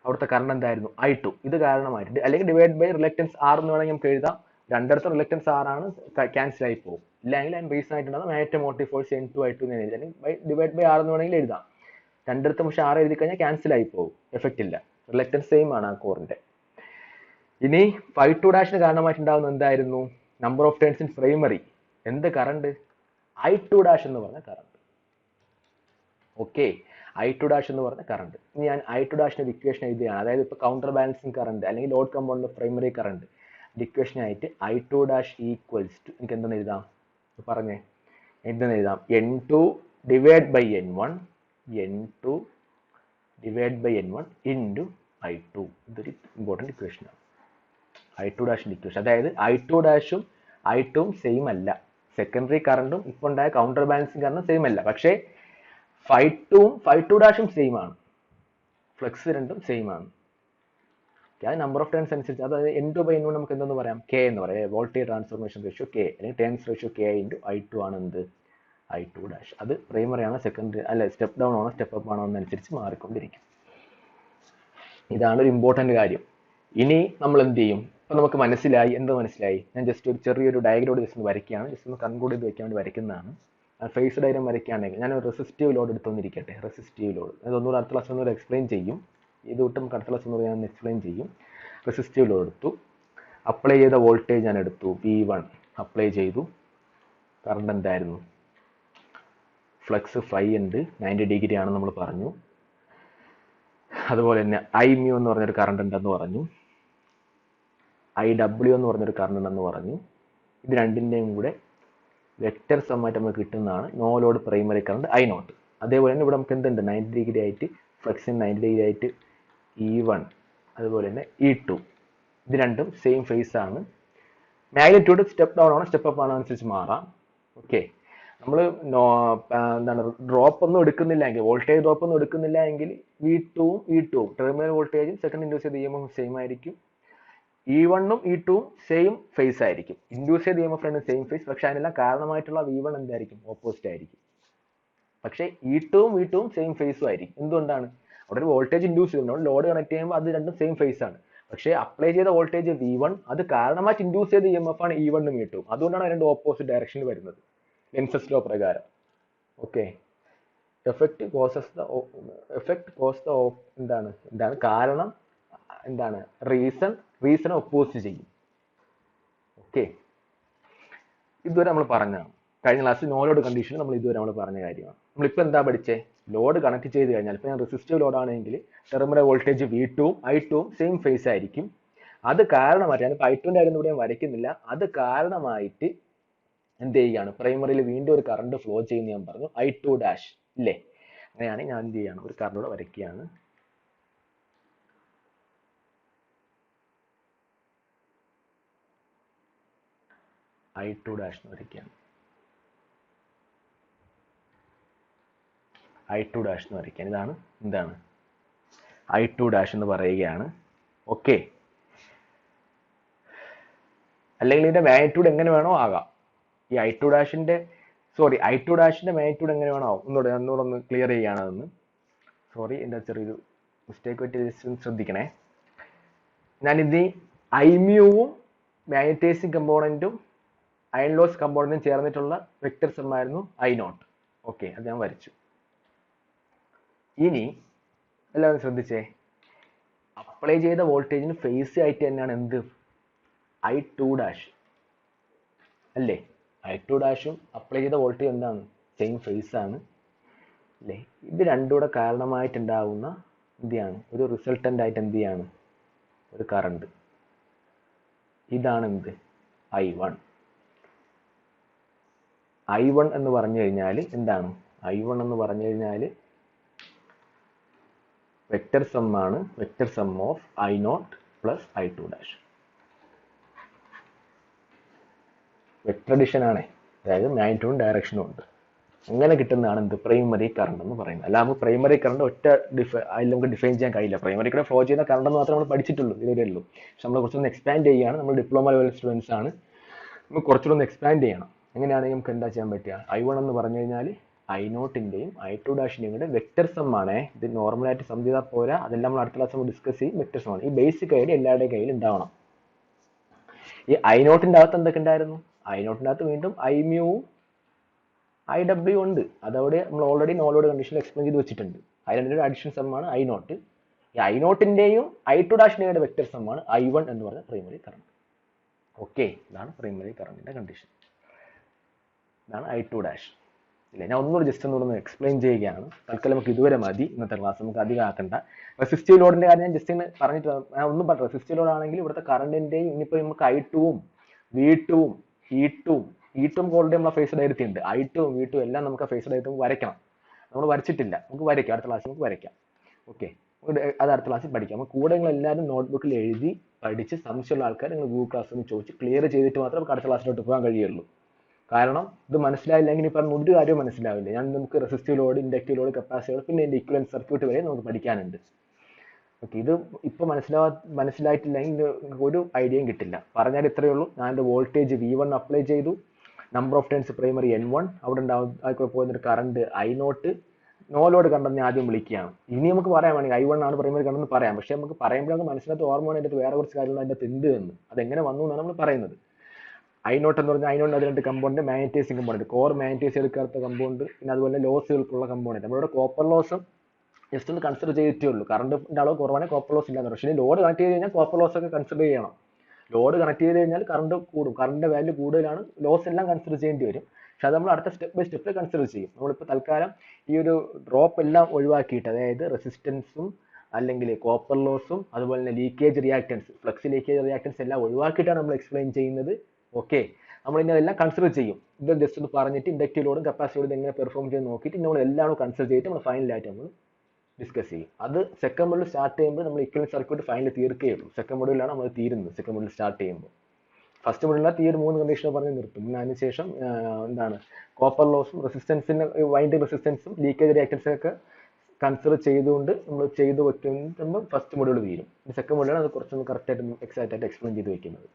അവിടുത്തെ കറണ്ട് എന്തായിരുന്നു? I2. ഇത് കാരണമായിട്ട് അല്ലെങ്കിൽ ഡിവൈഡ് ബൈ റിലക്റ്റൻസ് R എന്ന് വേണമെങ്കിൽ നമുക്ക് എഴുതാം. രണ്ടിടത്തും റിലക്റ്റൻസ് R ആണ്, ക്യാൻസൽ ആയി പോകും. ഇല്ലെങ്കിൽ അതിന് reason ആയിട്ടുണ്ടാകും magnetomotive force N2 I2 എന്ന് എഴുതി, അല്ലെങ്കിൽ ഡിവൈഡ് ബൈ R എന്ന് വേണമെങ്കിൽ എഴുതാം. രണ്ടിടത്തും പക്ഷെ R എഴുതി കഴിഞ്ഞാൽ ക്യാൻസൽ ആയി പോകും, എഫക്റ്റ് ഇല്ല. റിലക്റ്റൻസ് സെയിം ആണ് ആ കോറിന്റെ. ഇനി Φ2' കാരണമായിട്ടുണ്ടാകുന്ന എന്തായിരുന്നു? Number of turns in primary. എന്ത് കറണ്ട്? I2' എന്ന് പറഞ്ഞ കറണ്ട്. ഓക്കെ, I2' എന്ന് പറഞ്ഞ കറണ്ട്. ഇനി ഞാൻ I2' ഇക്വേഷൻ എഴുതുകയാണ്. അതായത് ഇപ്പോൾ കൗണ്ടർ ബാലൻസിങ് കറണ്ട് അല്ലെങ്കിൽ load component of primary current equation ആയിട്ട് I2' ഈക്വൽസ് ടു എനിക്ക് എന്തെന്ന് എഴുതാം? പറഞ്ഞേ, എന്തെന്ന് എഴുതാം? N2 divide by N1 into I2. ഇതൊരു ഇമ്പോർട്ടൻറ്റ് ഇക്വേഷനാണ്, I2' ഇക്വേഷൻ. അതായത് I2'ഉം I2-ഉം സെയിം അല്ല. സെക്കൻഡറി കറണ്ടും ഇപ്പോൾ ഉണ്ടായ കൗണ്ടർ ബാലൻസിങ് കറണ്ടും സെയിം അല്ല. പക്ഷേ Φ2-ഉം Φ2'ഉം സെയിം ആണ്. ഫ്ലക്സ് രണ്ടും സെയിം ആണ്. അത് നമ്പർ ഓഫ് ടേൺസ് അനുസരിച്ച്, അതായത് N2 ബൈ N1 നമുക്ക് എന്തെന്ന് പറയാം? K എന്ന് പറയാം. വോൾട്ടേജ് ട്രാൻസ്ഫോർമേഷൻ റേഷ്യോ K, അല്ലെങ്കിൽ turns ratio K into I2 ആണ് എന്ത്? I2'. അത് പ്രൈമറി ആണോ സെക്കൻഡറി അല്ല സ്റ്റെപ്പ് ഡൗൺ ആണോ സ്റ്റെപ്പ് അപ്പ് ആണോ എന്നനുസരിച്ച് മാറിക്കൊണ്ടിരിക്കും. ഇതാണ് ഒരു ഇമ്പോർട്ടൻറ്റ് കാര്യം. ഇനി നമ്മൾ എന്ത് ചെയ്യും? ഇപ്പം നമുക്ക് മനസ്സിലായി. എന്ത് മനസ്സിലായി? ഞാൻ ജസ്റ്റ് ഒരു ചെറിയൊരു ഡയഗ്രോഡ് ജസ്റ്റ് വരയ്ക്കുകയാണ്. ജസ്റ്റ് ഒന്ന് കൺക്ലൂഡ് ചെയ്ത് വെക്കാൻ വേണ്ടി വരയ്ക്കുന്നതാണ്. ഫേസ് ഡയഗ്രം വരയ്ക്കുകയാണെങ്കിൽ ഞാൻ ഒരു റെസിസ്റ്റീവ് ലോഡ് എടുത്തൊന്നിരിക്കട്ടെ. റെസിസ്റ്റീവ് ലോഡ് അതൊന്നുകൂടെ അടുത്ത ക്ലാസ് ഒന്നുകൂടെ എക്സ്പ്ലെയിൻ ചെയ്യും. ഇത് വിട്ട് നമുക്ക് അടുത്ത ക്ലാസ് ഒന്നുകൂടെ ഞാൻ എക്സ്പ്ലെയിൻ ചെയ്യും. റെസിസ്റ്റീവ് ലോഡ് എടുത്തു, അപ്ലൈ ചെയ്ത വോൾട്ടേജ് ഞാൻ എടുത്തു, V1 അപ്ലൈ ചെയ്തു. കറണ്ട് എന്തായിരുന്നു? ഫ്ലക്സ് Φ ഉണ്ട്, 90 ഡിഗ്രി ആണെന്ന് നമ്മൾ പറഞ്ഞു. അതുപോലെ തന്നെ I mu എന്ന് പറഞ്ഞൊരു കറണ്ട് ഉണ്ടെന്ന് പറഞ്ഞു, IW എന്ന് പറഞ്ഞൊരു കറണ്ട് ഉണ്ടെന്ന് പറഞ്ഞു. ഇത് രണ്ടിൻ്റെയും കൂടെ വെക്ടർ സമ്മായിട്ട് നമുക്ക് കിട്ടുന്നതാണ് no load primary current I0. അതേപോലെ തന്നെ ഇവിടെ നമുക്ക് എന്തുണ്ട്? 90 ഡിഗ്രി ആയിട്ട് ഫ്ലക്സിന് 90 ഡിഗ്രി ആയിട്ട് E1, അതുപോലെ തന്നെ E2. ഇത് രണ്ടും സെയിം ഫേസ് ആണ്. മാഗ്നിറ്റ്യൂഡ് സ്റ്റെപ്പ് ഡൗൺ ആണോ സ്റ്റെപ്പ് അപ്പ് ആണോ അനുസരിച്ച് മാറാം. ഓക്കെ, നമ്മൾ എന്താണ് ഡ്രോപ്പ് ഒന്നും എടുക്കുന്നില്ല എങ്കിൽ, വോൾട്ടേജ് ഡ്രോപ്പ് ഒന്നും എടുക്കുന്നില്ല എങ്കിൽ V2-ഉം ടെർമിനൽ വോൾട്ടേജും സെക്കൻഡ് ഇൻഡ്യൂസ് ചെയ്ത EMF സെയിം ആയിരിക്കും. E1-ഉം E2-ഉം സെയിം ഫേസ് ആയിരിക്കും. ഇൻഡ്യൂസ് ചെയ്ത EMF രണ്ടും സെയിം ഫേസ്, പക്ഷെ അതിനെല്ലാം കാരണമായിട്ടുള്ള V1 എന്തായിരിക്കും? ഓപ്പോസിറ്റ് ആയിരിക്കും. പക്ഷേ E2-ഉം V2-ഉം സെയിം ഫേസും ആയിരിക്കും. എന്തുകൊണ്ടാണ്? അവിടെ ഒരു വോൾട്ടേജ് ഇൻഡ്യൂസ് ചെയ്യുന്നുണ്ട്, ലോഡ് കണക്ട് ചെയ്യുമ്പോൾ അത് രണ്ടും സെയിം ഫേസ് ആണ്. പക്ഷേ അപ്ലൈ ചെയ്ത വോൾട്ടേജ് V1 അത് കാരണമായിട്ട് ഇൻഡ്യൂസ് ചെയ്ത EMF ആണ് E1-ഉം E2-ഉം. അതുകൊണ്ടാണ് രണ്ട് ഓപ്പോസിറ്റ് ഡയറക്ഷനിൽ വരുന്നത് ലെൻസസ് ലോ പ്രകാരം. ഓക്കെ, എഫക്റ്റ് കോസ് എന്താണ് കാരണം? റീസൺ ഒപ്പോസ് ചെയ്യും. ഓക്കെ, ഇതുവരെ നമ്മൾ പറഞ്ഞതാണ്. കഴിഞ്ഞ ക്ലാസ്സിൽ നോ ലോഡ് കണ്ടീഷൻ ഇതുവരെ നമ്മൾ പറഞ്ഞ കാര്യമാണ്. നമ്മളിപ്പോൾ എന്താ പഠിച്ചേ? ലോഡ് കണക്ട് ചെയ്ത് കഴിഞ്ഞാൽ ഇപ്പോൾ ഞാൻ റെസിസ്റ്റീവ് ലോഡ് ആണെങ്കിൽ ടെർമിനൽ വോൾട്ടേജ് V2ഉം I2ഉം സെയിം ഫേസ് ആയിരിക്കും. അത് കാരണമായിട്ട് ഞാനിപ്പോൾ I2ന്റെ കാര്യം ഇവിടെ വരയ്ക്കുന്നില്ല. അത് കാരണമായിട്ട് എന്ത് ചെയ്യുകയാണ്? പ്രൈമറിയിൽ വീണ്ടും ഒരു കറണ്ട് ഫ്ലോ ചെയ്യുന്ന ഞാൻ പറഞ്ഞു, I2 ഡാഷ് ഇല്ലേ? അങ്ങനെയാണെങ്കിൽ ഞാൻ എന്ത് ചെയ്യാണ്? ഒരു കറണ്ട് കൂടെ വരയ്ക്കുകയാണ്. I2 ഡാഷ് എന്ന് വരയ്ക്കുകയാണ്. I2 ഡാഷ് എന്ന് വരയ്ക്കാൻ. ഇതാണ് എന്താണ് I2 ഡാഷ് എന്ന് പറയുകയാണ്. ഓക്കെ, അല്ലെങ്കിൽ ഇതിന്റെ മാഗ്നിറ്റ്യൂഡ് എങ്ങനെ വേണോ ആകാം. ഈ I2 ഡാഷിന്റെ മാഗ്നിറ്റ്യൂഡ് എങ്ങനെ വേണോ ആവും. ഒന്നുകൂടെ ഒന്ന് ക്ലിയർ ചെയ്യുകയാണ് അതൊന്ന്. സോറി, എൻ്റെ ചെറിയൊരു മിസ്റ്റേക്ക് പറ്റി ശ്രദ്ധിക്കണേ. ഞാനിത് ഐമ്യൂവും മാഗ്നറ്റൈസിങ് കമ്പോണൻറ്റും അയൺ ലോസ് കമ്പോണൻറ്റും ചേർന്നിട്ടുള്ള വെക്റ്റർ സം ആയിരുന്നു I0. ഓക്കെ, അത് ഞാൻ വരച്ചു. ഇനി എല്ലാവരും ശ്രദ്ധിച്ചേ, അപ്ലൈ ചെയ്ത വോൾട്ടേജിന് ഫേസ് ആയിട്ട് തന്നെയാണ് എന്ത്? I2 ഡാഷ് അല്ലേ? I2 ഡാഷും അപ്ലൈ ചെയ്ത വോൾട്ടേജ് എന്താണ്? സെയിം ഫേസ് ആണ് അല്ലേ? ഇത് രണ്ടും കൂടെ കാരണമായിട്ടുണ്ടാകുന്ന എന്താണ്? ഒരു റിസൾട്ടൻ്റ് ആയിട്ട് എന്ത് ചെയ്യാണ്? ഒരു കറണ്ട്. ഇതാണ് എന്ത്? I1. I1 എന്ന് പറഞ്ഞു കഴിഞ്ഞാൽ എന്താണ്? I1 എന്ന് പറഞ്ഞു കഴിഞ്ഞാൽ വെക്റ്റർ സം ആണ്. Vector some of I0 plus I2 dash. Vector addition ആണ്. അതായത് മാഗ്നിറ്റ്യൂഡും ഡയറക്ഷനും ഉണ്ട്. അങ്ങനെ കിട്ടുന്നതാണ് എന്ത്? പ്രൈമറി കറണ്ട് എന്ന് പറയുന്നത്. അല്ല, നമുക്ക് പ്രൈമറി കറണ്ട് ഒറ്റ അതിൽ നമുക്ക് ഡിഫൈൻ ചെയ്യാൻ കഴിയില്ല. പ്രൈമറി കൂടെ ഫ്ലോ ചെയ്യുന്ന കറണ്ട് മാത്രമേ നമ്മൾ പഠിച്ചിട്ടുള്ളൂ, ഇതുവരെ ഉള്ളൂ. പക്ഷെ നമ്മൾ കുറച്ചൊന്ന് എക്സ്പാൻഡ് ചെയ്യുകയാണ്. നമ്മൾ ഡിപ്ലോമ ലെവൽ സ്റ്റുഡൻസ് ആണ്. നമുക്ക് കുറച്ചുകൂടെ ഒന്ന് എക്സ്പാൻഡ് ചെയ്യണം. എങ്ങനെയാണെങ്കിൽ നമുക്ക് എന്താ ചെയ്യാൻ പറ്റുക? I1 എന്ന് പറഞ്ഞു കഴിഞ്ഞാൽ I0ന്റെയും I2 ഡാഷിന്റെയും കൂടെ വെക്റ്റർ സം ആണ്. ഇത് നോർമലായിട്ട് സം ചെയ്താൽ പോരാ, അതെല്ലാം നമ്മൾ അടുത്ത ക്ലാസ് ഡിസ്കസ് ചെയ്യും. വെക്റ്റർ സം ആണ്. ഈ ബേസിക് ഐഡിയ എല്ലാവരുടെയും കയ്യിൽ ഉണ്ടാവണം. ഈ I0ന്റെ അകത്ത് എന്തൊക്കെ ഉണ്ടായിരുന്നു? I0ന്റെ അകത്ത് വീണ്ടും Iµവും IW ഉണ്ട്. അതവിടെ നമ്മൾ ഓൾറെഡി നോ ലോഡ് കണ്ടീഷനിൽ എക്സ്പ്ലെയിൻ ചെയ്ത് വെച്ചിട്ടുണ്ട്. അതിൻ്റെ അഡിഷൻ സം ആണ് I0. ഈ I0ന്റെയും I2 ഡാഷിന്റെയും വെക്റ്റർ സം ആണ് I1 എന്ന് പറഞ്ഞ പ്രൈമറി കറണ്ട്. ഓക്കെ, ഇതാണ് പ്രൈമറി കറണ്ടിന്റെ കണ്ടീഷൻ. ഇതാണ് I2 ഡാഷ് ഇല്ലേ? ഞാൻ ഒന്നുകൂടി ജസ്റ്റ് ഒന്നുകൂടെ എക്സ്പ്ലെയിൻ ചെയ്യുകയാണ്. തൽക്കാലം നമുക്ക് ഇതുവരെ മതി. ഇന്നത്തെ ക്ലാസ് നമുക്ക് അധികം ആക്കണ്ട. റെസിസ്റ്റീവ് ലോഡിന്റെ കാര്യം ഞാൻ ജസ്റ്റ് പറഞ്ഞിട്ട് ഞാൻ ഒന്നും പറഞ്ഞു. റെസിസ്റ്റീവ് ലോഡ് ആണെങ്കിൽ ഇവിടുത്തെ കറണ്ടിന്റെയും ഇനിയിപ്പോൾ നമുക്ക് I2ഉം V2ഉം E2ഉം ഓൾറെഡി നമ്മളെ ഫേസ് ഡയറക്റ്റ് ഉണ്ട്. I2ഉം V2ഉം എല്ലാം നമുക്ക് ഫേസ് ഡയറക്റ്റ് വരയ്ക്കണം. നമ്മൾ വരച്ചിട്ടില്ല, നമുക്ക് വരയ്ക്കാം. അടുത്ത ക്ലാസ്സിൽ നമുക്ക് വരയ്ക്കാം. ഓക്കെ, അത് അടുത്ത ക്ലാസ്സിൽ പഠിക്കാം. നമുക്ക് കൂടെ നിങ്ങൾ എല്ലാവരും നോട്ട്ബുക്കിൽ എഴുതി പഠിച്ച് സംശയമുള്ള ആൾക്കാർ നിങ്ങൾ ഗൂഗിൾ ക്ലാസ്സിൽ നിന്ന് ചോദിച്ച് ക്ലിയർ ചെയ്തിട്ട് മാത്രമേ നമുക്ക് അടുത്ത ക്ലാസ്സിലോട്ട് പോകാൻ കഴിയുള്ളൂ. കാരണം ഇത് മനസ്സിലായില്ലെങ്കിൽ ഇനി പറഞ്ഞ ഒരു കാര്യവും മനസ്സിലാവില്ല. നമുക്ക് resistive load, inductive load, capacitive load, പിന്നെ ഇതിന്റെ ഇക്വലന്റ് സർക്യൂട്ട് വരെ നമുക്ക് പഠിക്കാനുണ്ട്. ഓക്കെ, ഇത് ഇപ്പോൾ മനസ്സിലായിട്ടില്ലെങ്കിൽ ഒരു ഐഡിയയും കിട്ടില്ല. പറഞ്ഞാൽ ഇത്രയേ ഉള്ളൂ. ഞാൻ എൻ്റെ വോൾട്ടേജ് V1 അപ്ലൈ ചെയ്തു. Number of turns primary N1, അവിടെ പോകുന്നൊരു കറണ്ട് I0. നോ ലോഡ് കണ്ടെന്ന് ആദ്യം വിളിക്കുകയാണ്. ഇനി നമുക്ക് പറയാൻ വേണമെങ്കിൽ I1 ആണ് പ്രൈമറി കറണ്ട് എന്ന് പറയാം. പക്ഷെ നമുക്ക് പറയുമ്പോൾ നമുക്ക് മനസ്സിലാത്ത ഓർമ്മയാണ് അതിൻ്റെ വേറെ കുറച്ച് കാര്യങ്ങൾ അതിൻ്റെ എന്ത് എന്ന്, അതെങ്ങനെ വന്നു എന്നാണ് നമ്മൾ പറയുന്നത്. I0 എന്ന് പറഞ്ഞാൽ I0 അത് രണ്ട് component, magnetizing component, core magnetize എടുക്കാത്ത കമ്പോണ്ട്, പിന്നെ അതുപോലെ ലോസുകൾക്കുള്ള കമ്പോണ്ട്. നമ്മളിവിടെ കോപ്പർ ലോസും ജസ്റ്റ് ഒന്ന് കൺസിഡർ ചെയ്തിട്ടേ ഉള്ളൂ. കറണ്ടിന്റെ അളവ് കുറവാണെങ്കിൽ കോപ്പർ ലോസ് ഇല്ലാന്ന്. പക്ഷേ ലോഡ് കണക്ട് ചെയ്ത് കഴിഞ്ഞാൽ കോപ്പർ ലോസ് ഒക്കെ കൺസിഡർ ചെയ്യണം. ലോഡ് കണക്ട് ചെയ്ത് കഴിഞ്ഞാൽ കറണ്ട് കൂടും, കറണ്ടിന്റെ വാല്യൂ കൂടുതലാണ്, ലോസ് എല്ലാം കൺസിഡർ ചെയ്യേണ്ടി വരും. പക്ഷെ അത് നമ്മൾ അടുത്ത സ്റ്റെപ്പ് ബൈ സ്റ്റെപ്പ് കൺസിഡർ ചെയ്യും. നമ്മളിപ്പോൾ തൽക്കാലം ഈ ഒരു ഡ്രോപ്പ് എല്ലാം ഒഴിവാക്കിയിട്ട്, അതായത് റെസിസ്റ്റൻസും അല്ലെങ്കിൽ കോപ്പർ ലോസും അതുപോലെ തന്നെ leakage reactance, flux leakage reactance എല്ലാം ഒഴിവാക്കിയിട്ടാണ് നമ്മൾ എക്സ്പ്ലെയിൻ ചെയ്യുന്നത്. ഓക്കെ, നമ്മൾ ഇനി അതെല്ലാം കൺസിഡർ ചെയ്യും. ഇത് ജസ്റ്റ് ഒന്ന് പറഞ്ഞിട്ട് ഇൻഡക്റ്റീവ് ലോഡും കപ്പാസിറ്റീവ് ലോഡും എങ്ങനെ പെർഫോം ചെയ്ത് നോക്കിയിട്ട് നമ്മൾ എല്ലാം കൺസിഡർ ചെയ്തിട്ട് നമ്മൾ ഫൈനലായിട്ട് നമ്മൾ ഡിസ്കസ് ചെയ്യും. അത് സെക്കൻഡ് മൊഡ്യൂൾ സ്റ്റാർട്ട് ചെയ്യുമ്പോൾ നമ്മൾ ഇക്വലന്റ് സർക്യൂട്ട് ഫൈനൽ തീർക്കുകയുള്ളൂ. സെക്കൻഡ് മൊഡ്യൂളിലാണ് നമ്മൾ തീരുന്നത്. സെക്കൻഡ് മൊഡ്യൂൾ സ്റ്റാർട്ട് ചെയ്യുമ്പോൾ ഫസ്റ്റ് മൊഡ്യൂളിനകത്ത് ഈ ഒരു 3 കണ്ടീഷൻ പറഞ്ഞ് നിർത്തും. പിന്നെ അതിനുശേഷം എന്താണ് കോപ്പർ ലോസും റെസിസ്റ്റൻസിന്റെ വൈൻഡിങ് റെസിസ്റ്റൻസും ലീക്കേജ് റിയാക്ടൻസും ഒക്കെ കൺസിഡർ ചെയ്തുകൊണ്ട് നമ്മൾ ചെയ്ത് വെക്കുമ്പോൾ ഫസ്റ്റ് മൊഡ്യൂൾ തീരും. സെക്കൻഡ് മൊഡ്യൂളാണ് അത് കുറച്ചൊന്ന് കറക്റ്റായിട്ട് എക്സാക്റ്റ് ആയിട്ട് എക്സ്പ്ലെയിൻ ചെയ്ത് വെക്കുന്നത്.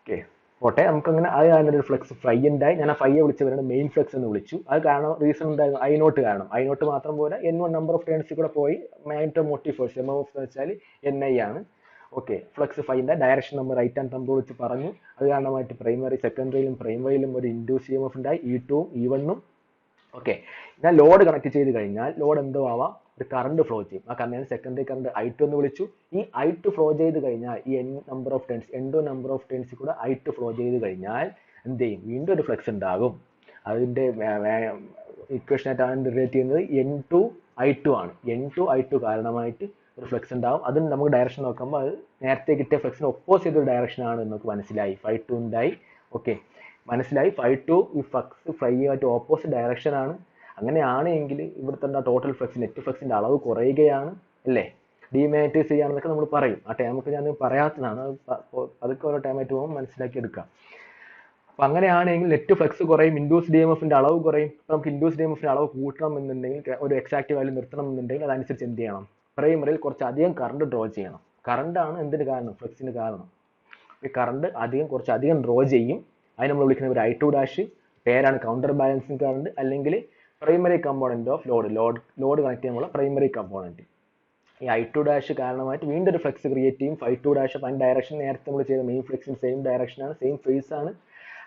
ഓക്കെ, പോട്ടെ. നമുക്കങ്ങനെ അത് അതിൻ്റെ ഒരു ഫ്ലക്സ് ഫൈ ഉണ്ടായി. ഞാൻ ആ ഫൈയെ വിളിച്ച് വരുന്നത് മെയിൻ ഫ്ലക്സ് എന്ന് വിളിച്ചു. അത് കാരണം റീസൺ ഉണ്ടായിരുന്നു I0 കാരണം. I0 മാത്രം പോലെ N1 നമ്പർ ഓഫ് ടേൺസിൽ കൂടെ പോയി മാഗ്നറ്റോ മോട്ടീവ് ഫോഴ്സ് MOF എന്ന് വെച്ചാൽ NI ആണ്. ഓക്കെ, ഫ്ലക്സ് ഫൈൻ്റെ ഡയറക്ഷൻ നമ്മൾ റൈറ്റ് ഹാൻഡ് തമ്പ് വിളിച്ച് പറഞ്ഞു. അത് കാരണമായിട്ട് പ്രൈമറി സെക്കൻഡറിയിലും പ്രൈമറിയിലും ഒരു ഇൻഡ്യൂസ് EMF ഉണ്ടായി, E2ഉം E1ഉം. ഓക്കെ, ഞാൻ ലോഡ് കണക്ട് ചെയ്ത് കഴിഞ്ഞാൽ ലോഡ് എന്തോ ആവാം, ഒരു കറണ്ട് ഫ്ലോ ചെയ്യും. ആ കറണ്ട് സെക്കൻഡറി കറണ്ട് I2 എന്ന് വിളിച്ചു. ഈ I2 ഫ്ലോ ചെയ്ത് കഴിഞ്ഞാൽ ഈ N2 നമ്പർ ഓഫ് ടേൺസിൽ കൂടെ I2 ഫ്ലോ ചെയ്ത് കഴിഞ്ഞാൽ എന്ത് ചെയ്യും, വീണ്ടും ഒരു ഫ്ലക്സ് ഉണ്ടാകും. അതിൻ്റെ ഇക്വേഷനായിട്ട് ആണ് റിലേറ്റ് ചെയ്യുന്നത് N2I2 ആണ്. N2I2 കാരണമായിട്ട് ഒരു ഫ്ലക്സ് ഉണ്ടാകും. അതും നമുക്ക് ഡയറക്ഷൻ നോക്കുമ്പോൾ അത് നേരത്തെ കിട്ടിയ ഫ്ലക്സിന് ഒപ്പോസ് ചെയ്തൊരു ഡയറക്ഷനാണ് നമുക്ക് മനസ്സിലായി. Φ2 ഉണ്ടായി. ഓക്കെ, മനസ്സിലായി. Φ2 ഈ ഫ്ലക്സ് Φ ആയിട്ട് ഓപ്പോസിറ്റ് ഡയറക്ഷൻ ആണ്. അങ്ങനെയാണെങ്കിൽ ഇവിടുത്തെ ടോട്ടൽ ഫ്ലക്സ്, നെറ്റ് ഫ്ലക്സിന്റെ അളവ് കുറയുകയാണ് അല്ലേ, ഡിമാഗ്നറ്റൈസ് ചെയ്യുകയാണെന്നൊക്കെ നമ്മൾ പറയും. ആ ടൈമൊക്കെ ഞാൻ പറയാത്തതാണ്, അതൊക്കെ ഓരോ ടൈമായിട്ട് പോകുമ്പോൾ മനസ്സിലാക്കി എടുക്കാം. അപ്പൊ അങ്ങനെയാണെങ്കിൽ നെറ്റ് ഫ്ലക്സ് കുറയും, ഇൻഡ്യൂസ് DMFന്റെ അളവ് കുറയും. നമുക്ക് ഇൻഡ്യൂസ് DMFന്റെ അളവ് കൂട്ടണം എന്നുണ്ടെങ്കിൽ, ഒരു എക്സാക്ട് വാല്യൂ നിർത്തണം എന്നുണ്ടെങ്കിൽ അതനുസരിച്ച് എന്ത് ചെയ്യണം, പ്രൈമറിയിൽ കുറച്ച് അധികം കറണ്ട് ഡ്രോ ചെയ്യണം. കറണ്ടാണ് എന്തിന് കാരണം, ഫ്ലക്സിന് കാരണം. ഈ കറണ്ട് കുറച്ചധികം ഡ്രോ ചെയ്യും. അതിന് നമ്മൾ വിളിക്കുന്ന ഒരു I2' പേരാണ് കൗണ്ടർ ബാലൻസിങ് കറണ്ട്, അല്ലെങ്കിൽ primary component of load connect ചെയ്യുമ്പോൾ പ്രൈമറി കമ്പോണന്റ്. ഈ I2' കാരണമായിട്ട് വീണ്ടും ഒരു ഫ്ലക്സ് ക്രിയേറ്റ് ചെയ്യും. Φ2' അപ്പം അതിന്റെ ഡയറക്ഷൻ നേരത്തെ നമ്മൾ ചെയ്ത മെയിൻ ഫ്ലക്സിന് സെയിം ഡയറക്ഷനാണ്, സെയിം ഫേസ് ആണ്.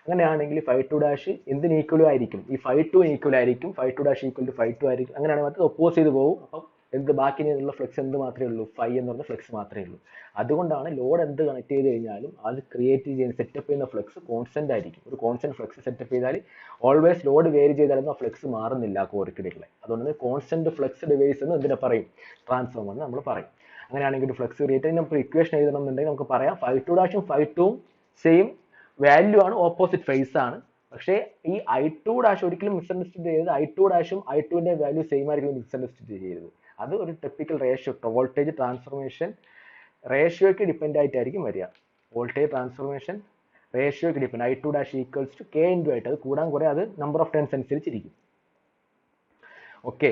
അങ്ങനെയാണെങ്കിൽ Φ2' എന്തിന് ഈക്വലും ആയിരിക്കും, ഈ Φ2 ഈക്വൽ ആയിരിക്കും. Φ2' ഈക്വൽ ടു Φ2 ആയിരിക്കും. അങ്ങനെയാണെങ്കിൽ മറ്റത് ഒപ്പോസ് ചെയ്ത് പോകും. അപ്പം ബാക്കി ഉള്ള ഫ്ലക്സ് എന്ത് മാത്രമേ ഉള്ളൂ, Φ എന്ന് പറഞ്ഞ ഫ്ലക്സ് മാത്രമേ ഉള്ളൂ. അതുകൊണ്ടാണ് ലോഡ് എന്ത് കണക്ട് ചെയ്ത് കഴിഞ്ഞാലും അത് ക്രിയേറ്റ് ചെയ്യുന്ന സെറ്റപ്പ് ചെയ്യുന്ന ഫ്ലക്സ് കോൺസ്റ്റന്റ് ആയിരിക്കും. ഒരു കോൺസ്റ്റന്റ് ഫ്ലക്സ് സെറ്റപ്പ് ചെയ്താൽ ഓൾവേസ് ലോഡ് വേരി ചെയ്താലൊന്നും ആ ഫ്ലക്സ് മാറുന്നില്ല കോറിക്കിടയിലെ. അതുകൊണ്ട് കോൺസ്റ്റന്റ് ഫ്ലക്സ് ഡിവൈസ് എന്ന് എന്തിനാ പറയും, ട്രാൻസ്ഫോമർ എന്ന് നമ്മൾ പറയും. അങ്ങനെയാണെങ്കിൽ ഒരു ഫ്ലക്സ് ക്രിയേറ്റ് ചെയ്ത് നമുക്ക് ഇക്വേഷൻ എഴുതണം എന്നുണ്ടെങ്കിൽ നമുക്ക് പറയാം Φ2' Φ2 സെയിം വാല്യൂ ആണ്, ഓപ്പോസിറ്റ് ഫേസ് ആണ്. പക്ഷേ ഈ I2' ഒരിക്കലും മിസ്അണ്ടർസ്റ്റാൻഡ് ചെയ്യരുത്. I2'ഉം I2ന്റെ വാല്യൂ സെയിം ആയിരിക്കും മിസ്അണ്ടർസ്റ്റാൻഡ് ചെയ്യരുത്. അത് ഒരു ടെക്നിക്കൽ റേഷ്യോ, വോൾട്ടേജ് ട്രാൻസ്ഫോർമേഷൻ റേഷ്യോയ്ക്ക് ഡിപ്പെൻഡ് ആയിട്ടായിരിക്കും വരിക. വോൾട്ടേജ് ട്രാൻസ്ഫോർമേഷൻ റേഷ്യോയ്ക്ക് depend, I2' equals to K × I2. അത് കൂടാൻ കുറേ അത് നമ്പർ ഓഫ് ടേൺസ് അനുസരിച്ചിരിക്കും. ഓക്കെ,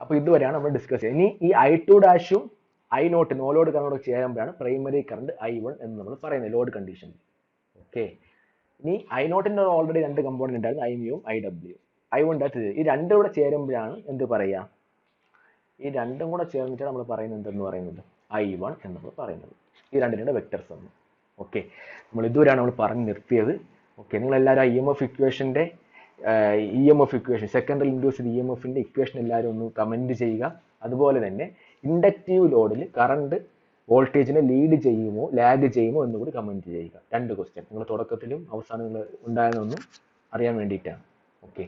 അപ്പോൾ ഇതുവരെയാണ് നമ്മൾ ഡിസ്കസ് ചെയ്യുന്നത്. ഇനി ഈ I2'ഉം I0 നോ ലോഡ് കറണ്ടോട് ചേരുമ്പോഴാണ് പ്രൈമറി കറണ്ട് I1 എന്ന് നമ്മൾ പറയുന്നത് ലോഡ് കണ്ടീഷനിൽ. ഓക്കെ, ഇനി I0ന്റെ ഓൾറെഡി രണ്ട് കമ്പോണന്റ് ഉണ്ടായിരുന്നു, Imu IW. I1 ഈ രണ്ടും കൂടെ ചേരുമ്പോഴാണ് എന്ത് പറയുക, ഈ രണ്ടും കൂടെ ചേർന്നിട്ടാണ് നമ്മൾ പറയുന്നത് എന്തെന്ന് പറയുന്നത് I1 എന്ന് നമ്മൾ പറയുന്നത്. ഈ രണ്ടിൻ്റെ വെക്ടർ സം. ഓക്കെ, നമ്മൾ ഇതുവരെയാണ് നമ്മൾ പറഞ്ഞു നിർത്തിയത്. ഓക്കെ, നിങ്ങളെല്ലാവരും EMF ഇക്വേഷൻ്റെ EMF ഇക്വേഷൻ, സെക്കൻഡറി ഇൻഡ്യൂസ്ഡ് EMFന്റെ ഇക്വേഷൻ എല്ലാവരും ഒന്ന് കമൻറ്റ് ചെയ്യുക. അതുപോലെ തന്നെ ഇൻഡക്റ്റീവ് ലോഡിൽ കറണ്ട് വോൾട്ടേജിനെ ലീഡ് ചെയ്യുമോ ലാഗ് ചെയ്യുമോ എന്നുകൂടി കമൻറ്റ് ചെയ്യുക. രണ്ട് ക്വസ്റ്റ്യൻ നിങ്ങൾ തുടക്കത്തിലും അവസാനം നിങ്ങൾ ഉണ്ടായെന്നൊന്നും അറിയാൻ വേണ്ടിയിട്ടാണ്. ഓക്കെ,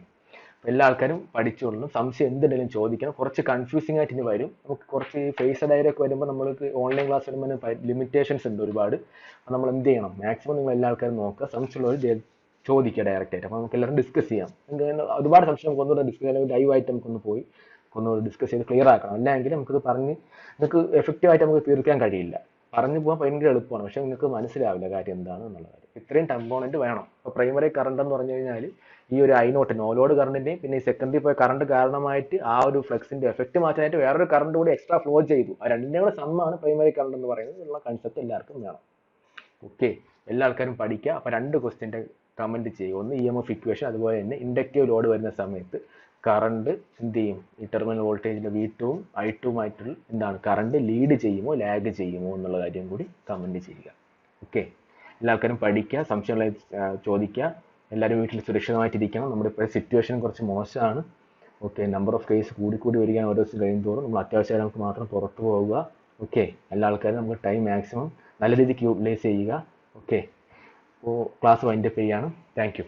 എല്ലാ ആൾക്കാരും പഠിച്ചോളണം. സംശയം എന്തുണ്ടെങ്കിലും ചോദിക്കണം. കുറച്ച് കൺഫ്യൂസിംഗ് ആയിട്ട് ഇനി വരും. നമുക്ക് കുറച്ച് ഫേസ് ഡയറൊക്കെ വരുമ്പോൾ നമ്മൾക്ക് ഓൺലൈൻ ക്ലാസ് വരുമ്പോൾ ലിമിറ്റേഷൻസ് ഉണ്ട് ഒരുപാട്. അപ്പോൾ നമ്മൾ എന്ത് ചെയ്യണം, മാക്സിമം നിങ്ങൾ എല്ലാ ആൾക്കാരും നോക്കുക, സംശയമുള്ളവർ ചോദിക്കുക ഡയറക്റ്റ് ആയിട്ട്. അപ്പോൾ നമുക്ക് എല്ലാവരും ഡിസ്കസ് ചെയ്യാം. ഒരുപാട് സംശയം നമുക്ക് ഒന്നുകൂടെ ഡിസ്കസ് ചെയ്യാൻ ലൈവായിട്ട് നമുക്കൊന്ന് പോയി ഒന്നുകൂടെ ഡിസ്കസ് ചെയ്ത് ക്ലിയർ ആക്കണം. അല്ലെങ്കിൽ നമുക്കിത് പറഞ്ഞ് നിങ്ങൾക്ക് എഫക്റ്റീവായിട്ട് നമുക്ക് തീർക്കാൻ കഴിയില്ല. പറഞ്ഞു പോകാൻ ഭയങ്കര എളുപ്പമാണ്, പക്ഷെ നിങ്ങൾക്ക് മനസ്സിലാവില്ല കാര്യം എന്താണ് എന്നുള്ള കാര്യം. ഇത്രയും കമ്പോണന്റ് വേണം. ഇപ്പോൾ പ്രൈമറി കറണ്ട് എന്ന് പറഞ്ഞു കഴിഞ്ഞാൽ ഈ ഒരു I0 നോ ലോഡ് കറണ്ടിന്റെയും പിന്നെ ഈ സെക്കൻഡറി പോയ കറണ്ട് കാരണമായിട്ട് ആ ഒരു ഫ്ലക്സിന്റെ എഫക്റ്റ് മാറ്റാനായിട്ട് വേറൊരു കറണ്ട് കൂടി എക്സ്ട്രാ ഫ്ലോ ചെയ്തു. ആ രണ്ടിന്റെ കൂടെ സമ്മാണ് പ്രൈമറി കറണ്ട് എന്ന് പറയുന്നത് എന്നുള്ള കൺസെപ്റ്റ് എല്ലാവർക്കും വേണം. ഓക്കെ, എല്ലാ ആൾക്കാരും പഠിക്കുക. അപ്പോൾ രണ്ട് ക്വസ്റ്റ്യൻ്റെ കമൻറ്റ് ചെയ്യുക. ഒന്ന് EMF ഇക്വേഷൻ, അതുപോലെ തന്നെ ഇൻഡക്റ്റീവ് ലോഡ് വരുന്ന സമയത്ത് കറണ്ട് എന്ത് ചെയ്യും, ഈ ടെർമിനൽ വോൾട്ടേജിന്റെ V2ഉം I2ഉം ആയിട്ടുള്ള എന്താണ് കറണ്ട് ലീഡ് ചെയ്യുമോ ലാഗ് ചെയ്യുമോ എന്നുള്ള കാര്യം കൂടി കമൻറ്റ് ചെയ്യുക. ഓക്കെ, എല്ലാ ആൾക്കാരും പഠിക്കുക, സംശയമുള്ള ചോദിക്കുക. എല്ലാവരും വീട്ടിൽ സുരക്ഷിതമായിട്ടിരിക്കണം. നമ്മുടെ ഇപ്പോൾ സിറ്റുവേഷൻ കുറച്ച് മോശമാണ്. ഓക്കെ, നമ്പർ ഓഫ് കേസ് കൂടി വരികയാണ് ഓരോ ദിവസം കഴിയുന്തോറും. നമ്മൾ അത്യാവശ്യം നമുക്ക് മാത്രം പുറത്തു പോവുക. ഓക്കെ, എല്ലാ ആൾക്കാരും നമുക്ക് ടൈം മാക്സിമം നല്ല രീതിക്ക് യൂട്ടിലൈസ് ചെയ്യുക. ഓക്കെ, അപ്പോൾ ക്ലാസ് വൈൻഡപ്പ് ചെയ്യാണ്. Thank you.